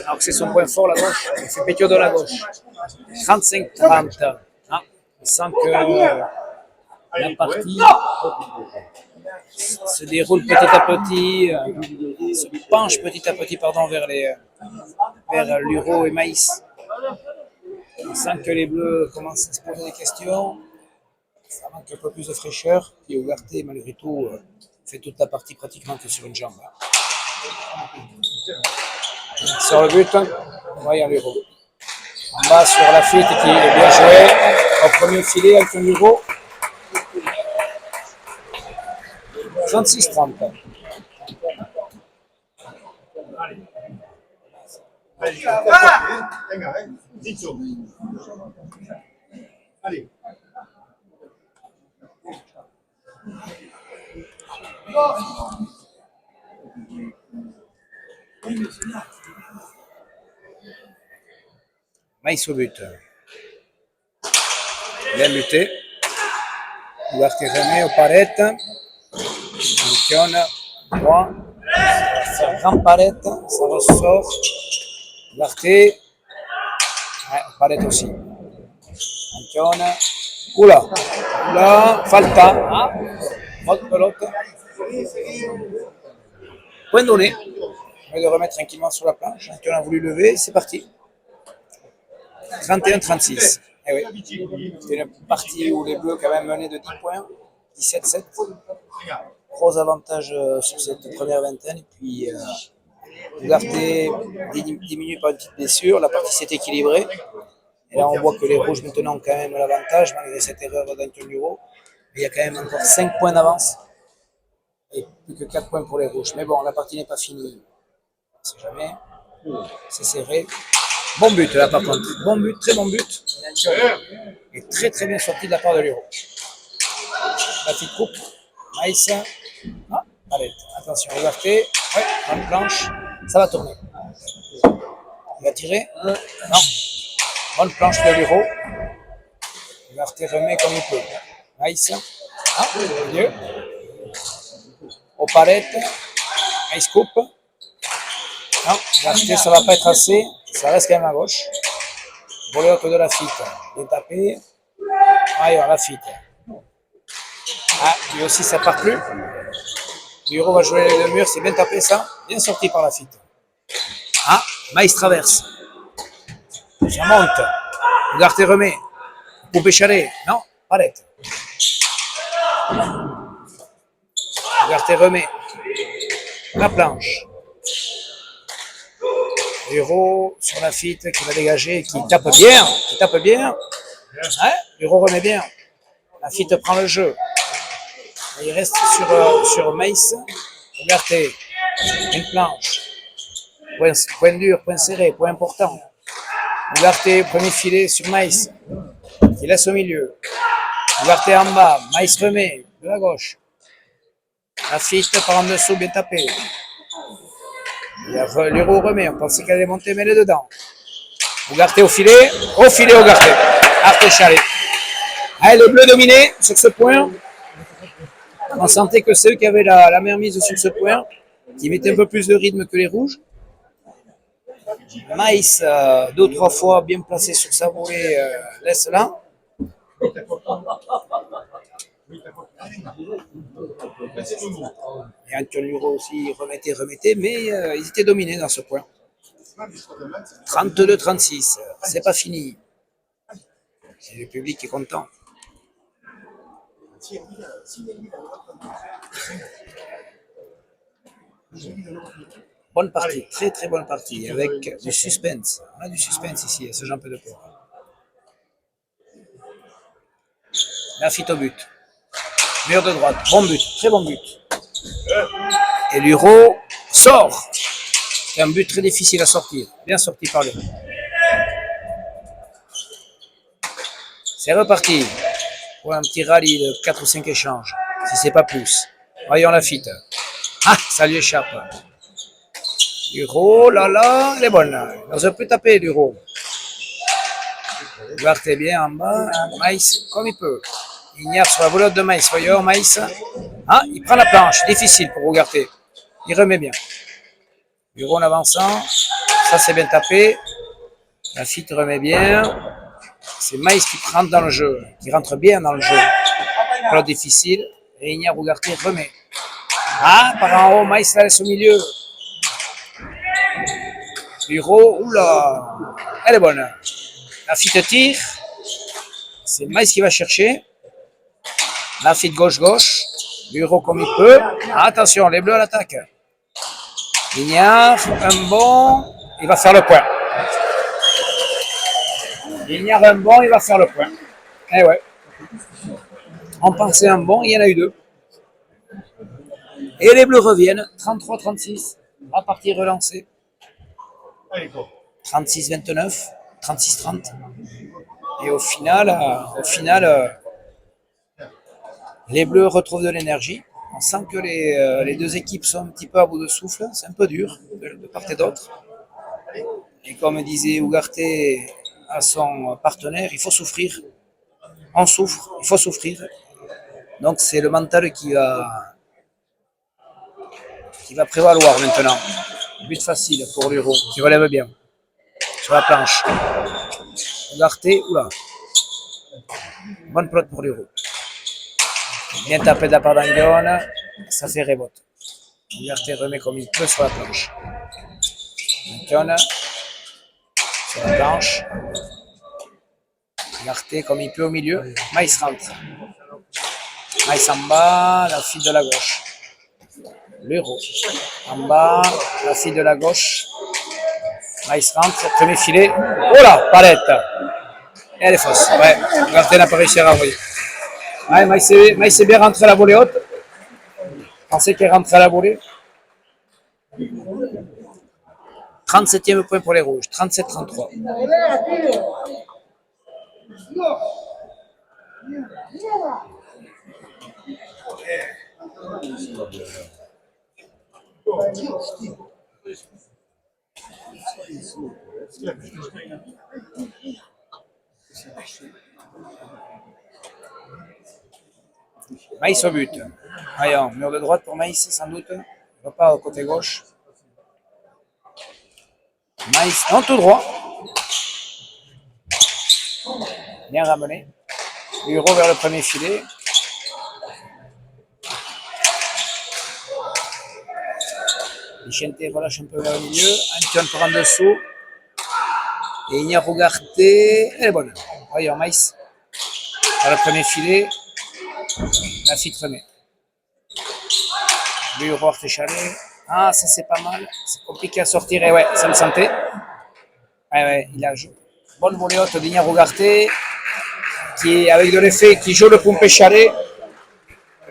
alors que c'est son point fort, la gauche, il fait pétio de la gauche. 35-30. Ah, on sent que la partie se déroule petit à petit, se penche petit à petit vers Luro et Maïs. On sent que les Bleus commencent à se poser des questions. Ça manque un peu plus de fraîcheur. Et Ugarte, malgré tout, fait toute la partie pratiquement que sur une jambe. Sur le but, voyons Luro. En bas sur Lafitte qui est bien joué. Au premier filet avec un Luro. 36-30. Allez. Maïs au but. Bien buté. Ugarte remet au parette. Campione, droit. Grand parette, ça ressort. Ugarte. Ouais, Palette aussi. Antione. Oula. Oula. Falta. Ah. Autre pelote. Point donné. On va le remettre tranquillement sur la planche. Antione a voulu lever. C'est parti. 31-36. Eh oui. C'était une partie où les Bleus quand même menaient de 10 points. 17-7. Gros avantage sur cette première vingtaine. Et puis Ugarte diminue par une petite blessure. La partie s'est équilibrée. Et là, on voit que les Rouges maintenant ont quand même l'avantage, malgré cette erreur d'Antoine Luro. Mais il y a quand même encore 5 points d'avance. Et plus que 4 points pour les Rouges. Mais bon, la partie n'est pas finie. On ne sait jamais. C'est serré. Bon but là par contre. Bon but, très bon but. Et très très bien sorti de la part de Luro. La petite coupe. Maïs. Ah, allez, attention, Ugarte. Ouais, bonne planche. Ça va tourner. Il va tirer. Non. Bonne planche de Luro. Ugarte remet comme il peut. Maïs. Ah, milieu. Au palette. Maïs coupe. Non, Ugarte, ça va pas être assez. Ça reste quand même à gauche. Volet haute de la Lafitte. Bien tapé. Ailleurs, Lafitte. Ah, lui aussi, ça part plus. Luro va jouer le mur. C'est bien tapé, ça. Bien sorti par Lafitte. Ah, Maïs traverse. Ça monte. Ugarte remet. Coupe échalée. Non, palette. Ugarte remet. La planche. Luro sur Lafitte qui va dégager, qui tape bien. Ouais, Luro remet bien. Lafitte prend le jeu. Et il reste sur Maïs. Ugarte. Une planche. Point dur, point serré, point important. Ugarte, premier filet sur Maïs. Il laisse au milieu. Ugarte en bas. Maïs remet de la gauche. Lafitte par en dessous, bien tapé. Luro remet. On pensait qu'elle allait monter, mais elle est dedans. Ugarte au filet. Ugarte. Arte Chalet. Allez, les Bleus dominés sur ce point. On sentait que c'est eux qui avaient la meilleure mise sur ce point, qui mettaient un peu plus de rythme que les Rouges. Maïs, 2 ou 3 fois bien placé sur sa volée, laisse là. Et Antoine Luro aussi remettait, mais ils étaient dominés dans ce point. 32-36, c'est pas fini. C'est le public qui est content. Bonne partie, très très bonne partie, avec du suspense. On a du suspense ici, à ce genre de peur. Lafitte au but. Mur de droite, bon but, très bon but. Et Luro sort. C'est un but très difficile à sortir. Bien sorti par lui. C'est reparti pour un petit rallye de 4 ou 5 échanges, si c'est pas plus. Voyons Lafitte. Ah, ça lui échappe. Luro, là, elle est bonne. Il n'ose plus taper, Luro. Ugarte bien en bas. Maïs, comme il peut. Ignare sur la volotte de Maïs. Voyons, Maïs. Ah, il prend la planche. Difficile pour Ugarte. Il remet bien. Luro en avançant. Ça, c'est bien tapé. Lafitte remet bien. C'est Maïs qui rentre dans le jeu, qui rentre bien dans le jeu. Plot difficile. Et Ignare Ugarte remet. Ah, par en haut, Maïs la laisse au milieu. Luro, oula, elle est bonne. Lafitte tire. C'est Maïs qui va chercher. Lafitte gauche. Luro comme il peut. Attention, les Bleus à l'attaque. Ignare, un bon. Il va faire le point. Ignare un bon, il va faire le point. Eh ouais. On pensait un bon, il y en a eu 2. Et les Bleus reviennent. 33-36. La partie relancée. 36-29, 36-30. Et au final, les Bleus retrouvent de l'énergie. On sent que les 2 équipes sont un petit peu à bout de souffle. C'est un peu dur de part et d'autre. Et comme disait Ugarte à son partenaire, il faut souffrir. On souffre, il faut souffrir. Donc c'est le mental qui va prévaloir maintenant. But facile pour Luro, qui relève bien. sur la planche. Ugarte, oula. Bonne pelote pour l'Euro. Bien tapé de la part d'Anguione, ça fait rebote. Ugarte remet comme il peut sur la planche. Anguione, sur la planche. Ugarte comme il peut au milieu. Maïs rentre. Maïs en bas, la fille de la gauche. L'Euro. En bas, la fille de la gauche. Maïs rentre, premier filet. Oh là, palette. Et elle est fausse. Ouais, Ugarte n'a pas réussi à renvoyer. Ouais, Maïs est bien rentré à la volée haute. Pensez qu'elle rentre à la volée. 37e point pour les rouges. 37-33. Maïs au but. Voyons, mur de droite pour Maïs, sans doute. Il ne va pas au côté gauche. Maïs, non, tout droit. Bien ramené. L'Euro vers le premier filet. Vicente relâche un peu vers le milieu. Antoine part en dessous. Et il y a Ugarte. Elle est bonne. Voyons, Maïs. Vers le premier filet. La fille remet. L'Euro Artéchalet. Ah, ça c'est pas mal. C'est compliqué à sortir. Et ouais, ça me sentait. Ouais, il a joué. Bonne volée haute d'Ignac Ugarte. Qui, avec de l'effet, qui joue le pompé chalet.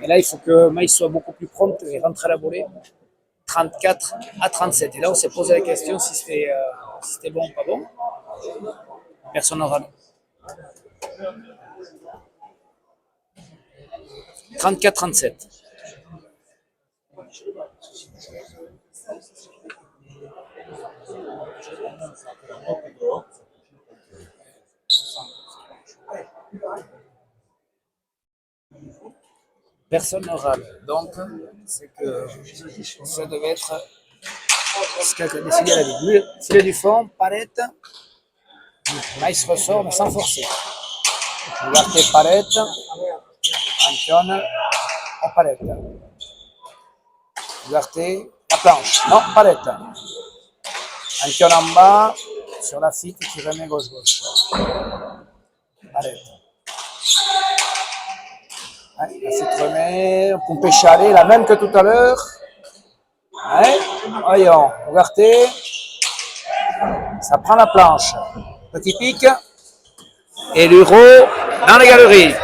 Et là, il faut que Maïs soit beaucoup plus prompt et rentre à la volée. 34-37. Et là, on s'est posé la question si c'était bon ou pas bon. Personne n'aura. 34-37. Personne ne râle. Donc, c'est que ça devait être ce qu'a décidé la vie. Filet du fond, palette. Maïs ressort, mais sans forcer. Regardez palette. Antoine en palette. Regardez la planche. Non, palette. Antoine en bas, sur la fitte qui remet gauche-gauche. Palette. Ouais, la fitte remet, pompée chalet, la même que tout à l'heure. Ouais, voyons, regardez. Ça prend la planche. Petit pic. Et l'Euro dans les galeries.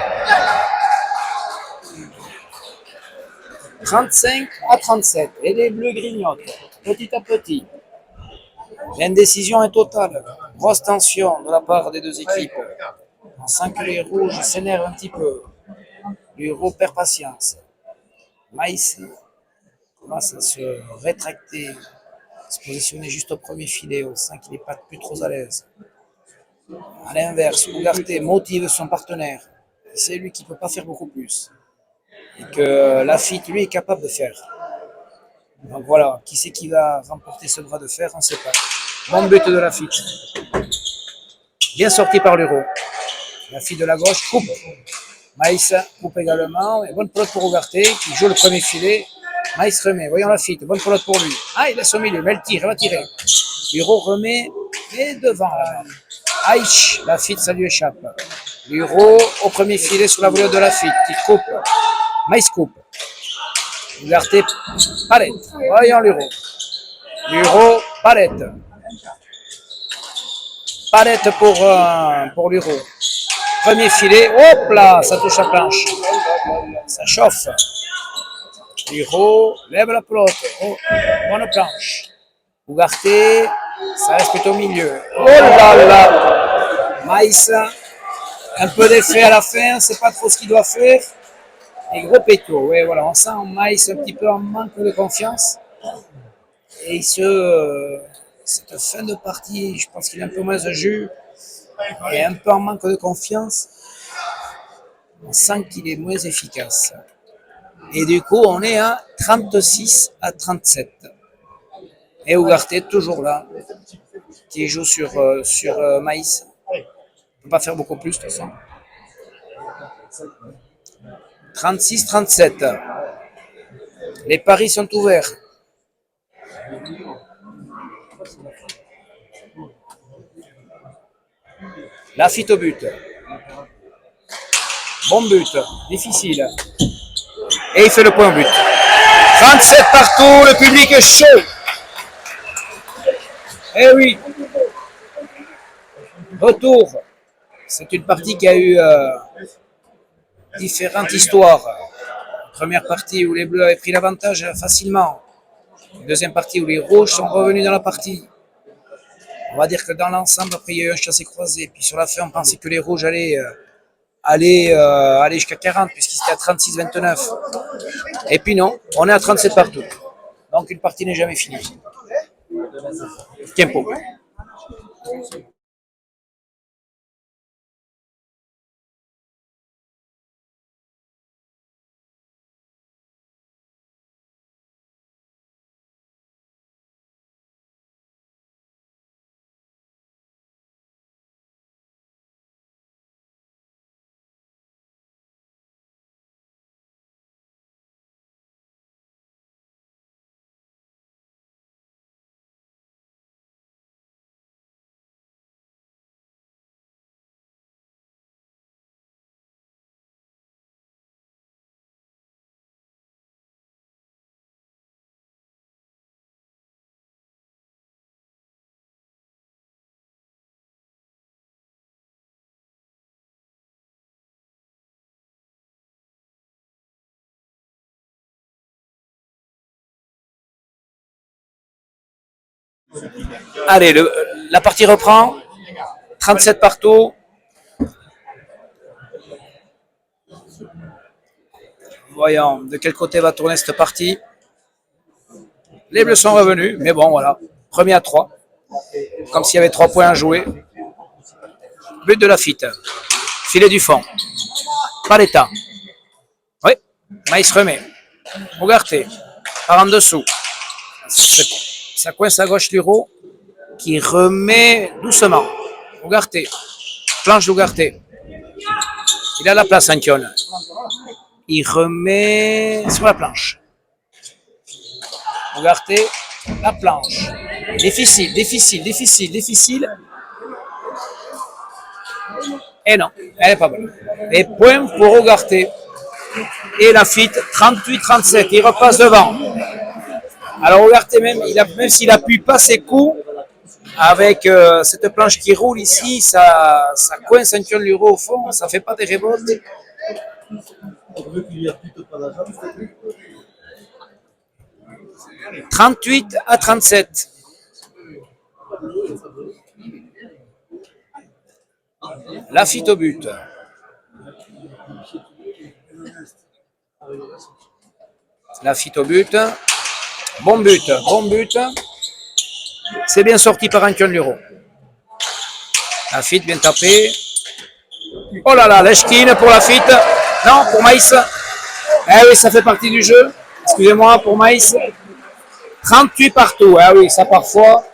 35-37. Et les bleus grignotent petit à petit. L'indécision est totale. Grosse tension de la part des deux équipes. On sent que les rouges s'énervent un petit peu. L'Euro perd patience. Maïs commence à se rétracter, se positionner juste au premier filet. On sent qu'il n'est pas plus trop à l'aise. À l'inverse, Ugarte motive son partenaire. C'est lui qui ne peut pas faire beaucoup plus. Et que Lafitte, lui, est capable de faire. Donc voilà, qui c'est qui va remporter ce bras de fer, on ne sait pas. Bon but de Lafitte. Bien sorti par l'Euro. Lafitte de la gauche coupe. Maïs coupe également. Et bonne pelote pour Ugarte qui joue le premier filet. Maïs remet. Voyons Lafitte. Bonne pelote pour lui. Ah, il laisse au milieu, mais il va tirer. l'Euro remet et devant la main. Aïch, Lafitte, ça lui échappe. L'Euro au premier filet sur la volée de Lafitte qui coupe. Maïs coupe. Ugarte, palette. Voyons l'Euro. L'Euro, palette. Palette pour l'Euro. Premier filet, hop là, ça touche la planche. Ça chauffe. L'Euro lève la pelote. Oh, bonne planche. Ugarte, ça reste plutôt au milieu. Oh là là. Maïs, un peu d'effet à la fin, c'est pas trop ce qu'il doit faire. Et gros péto, ouais, voilà, on sent Maïs un petit peu en manque de confiance. Et cette fin de partie, je pense qu'il a un peu moins de jus et un peu en manque de confiance. On sent qu'il est moins efficace. Et du coup, on est à 36-37. Et Ugarte toujours là. qui joue sur Maïs. On ne peut pas faire beaucoup plus de toute façon. 36-37. Les paris sont ouverts. Lafitte au but. Bon but, difficile. Et il fait le point au but. 37 partout, le public est chaud. Eh oui. Retour. C'est une partie qui a eu différentes histoires. Première partie où les Bleus avaient pris l'avantage facilement. Deuxième partie où les Rouges sont revenus dans la partie. On va dire que dans l'ensemble, après il y a eu un chassé-croisé. Puis sur la fin, on pensait que les Rouges allaient jusqu'à 40 puisqu'ils étaient à 36-29. Et puis non, on est à 37 partout. Donc une partie n'est jamais finie. Tempo. Allez, la partie reprend. 37 partout. Voyons de quel côté va tourner cette partie. Les Bleus sont revenus, mais bon, voilà. Premier à 3. Comme s'il y avait 3 points à jouer. But de Lafitte. Filet du fond. Paletta. Oui. Maïs remet. Ougarté. Par en dessous. Ça coince à gauche Luro. Qui remet doucement. Ougarté. Planche d'Ougarté. Il a la place, Antion. Il remet sur la planche. Ougarté. La planche. Difficile, difficile, difficile, difficile. Et non, elle n'est pas bonne. Et point pour Ougarté. Et Lafitte, 38-37. Il repasse devant. Alors Ougarté, même s'il appuie pas ses coups, avec cette planche qui roule ici, ça coince Antion Luro au fond, ça fait pas des révoltes. 38-37. Lafitte au but. Lafitte au but. Bon but, bon but. C'est bien sorti par Antion Luro. Lafitte bien tapé. Oh là là, l'Eshkin pour Lafitte. Non, pour Maïs. Eh oui, ça fait partie du jeu. Excusez-moi, pour Maïs. 38 partout. Ah oui, ça parfois.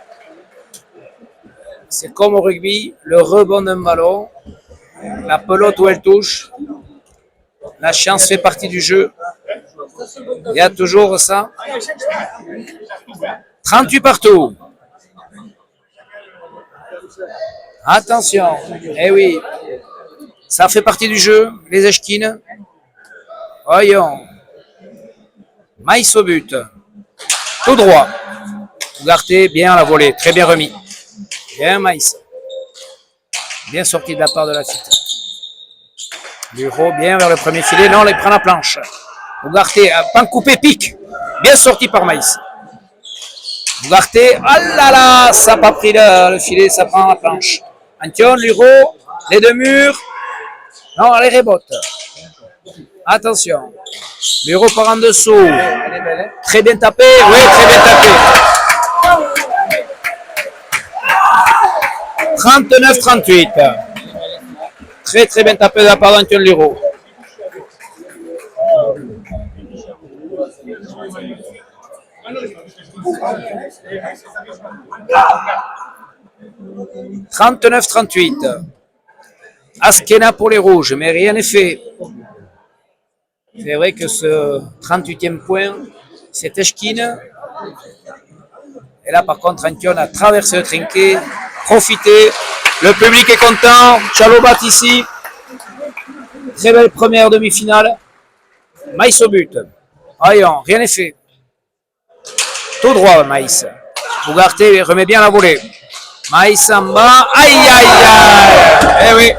C'est comme au rugby. Le rebond d'un ballon. La pelote où elle touche. La chance fait partie du jeu. Il y a toujours ça. 38 partout. Attention. Eh oui. Ça fait partie du jeu. Les Eshkines. Voyons. Maïs au but. Tout droit. Ougarté, bien à la volée. Très bien remis. Bien Maïs. Bien sorti de la part de Lafitte. Luro, bien vers le premier filet. Non, il prend la planche. Ougarté, pan coupé, pique. Bien sorti par Maïs. Ougarté, ah là là, ça n'a pas pris le filet, ça prend la planche. Antion, Luro, les deux murs. Non, les rebotes. Attention. Luro par en dessous. Très bien tapé. Oui, très bien tapé. 39-38. Très très bien tapé de la part d'Antion Luro. 39-38. Askena pour les rouges, mais rien n'est fait. C'est vrai que ce 38e point, c'est Eshkin. Et là, par contre, Antion a traversé le trinquet, profité. Le public est content. Chalobat ici. Très belle première demi-finale. Maïs au but. Voyons, rien n'est fait. Tout droit, Maïs. Ougarté remet bien la volée. Maïs en bas. Aïe, aïe, aïe. Eh oui.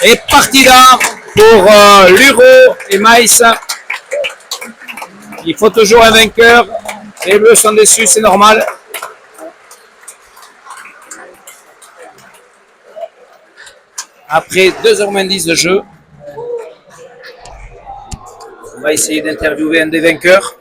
Et partida pour Luro et Maïs. Il faut toujours un vainqueur. Les Bleus sont déçus, c'est normal. Après 2h10 de jeu, on va essayer d'interviewer un des vainqueurs.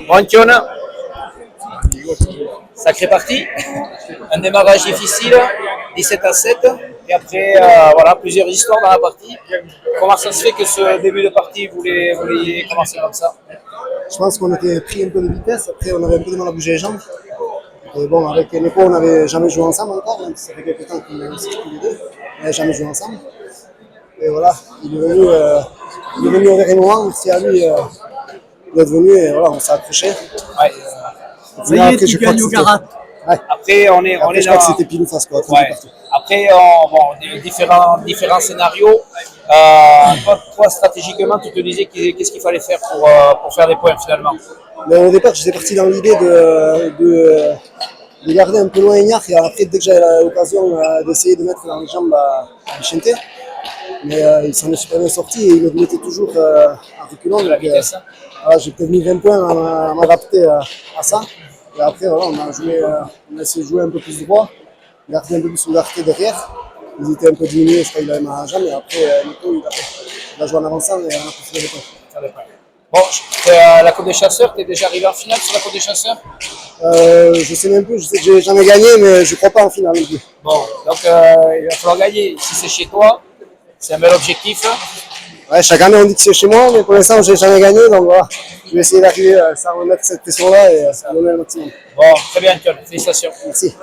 Antion, sacré parti, un démarrage difficile, 17-7, et après voilà, plusieurs histoires dans la partie. Comment ça se fait que ce début de partie, vous vouliez commencer comme ça? Je pense qu'on était pris un peu de vitesse, après on avait un peu de mal à bouger les jambes. Et bon, avec Neko, on n'avait jamais joué ensemble encore, même si ça fait quelques temps qu'on s'est tous les deux, on n'avait jamais joué ensemble. Et voilà, il est venu au dernier moment, merci à lui d'être venu, et voilà, on s'est accroché. Ouais. Ça y est, tu gagnes au Garat. Ouais. Après, on est je crois que c'était pile ou face, quoi. Ouais. Après, différents scénarios. Toi, stratégiquement, tu te disais qu'est-ce qu'il fallait faire pour faire des points finalement? Mais au départ, j'étais parti dans l'idée de garder un peu loin Ignard, et après, dès que j'avais l'occasion d'essayer de mettre dans les jambes à Vicente, mais il s'en est super bien sorti et il me mettait toujours en reculant. De la vitesse. Voilà, j'ai peut-être mis 20 points à m'adapter à ça. Et après, voilà, on a essayé de jouer un peu plus droit, garder un peu plus Ougarté derrière. Ils étaient un peu diminués, je crois qu'il avait ma jambe, et après, Nico, il a joué en avançant et on a pu faire des points. Bon, la Coupe des Chasseurs, tu es déjà arrivé en finale sur la Coupe des Chasseurs? Je sais même plus, je sais que j'ai jamais gagné, mais je crois pas en finale non plus. Bon, donc il va falloir gagner. Si c'est chez toi, c'est un bel objectif. Ouais, chaque année on dit que c'est chez moi, mais pour l'instant j'ai jamais gagné, donc voilà. Je vais essayer d'arriver sans remettre cette pression-là et donner le maximum. Bon, très bien, Antion. Félicitations. Merci.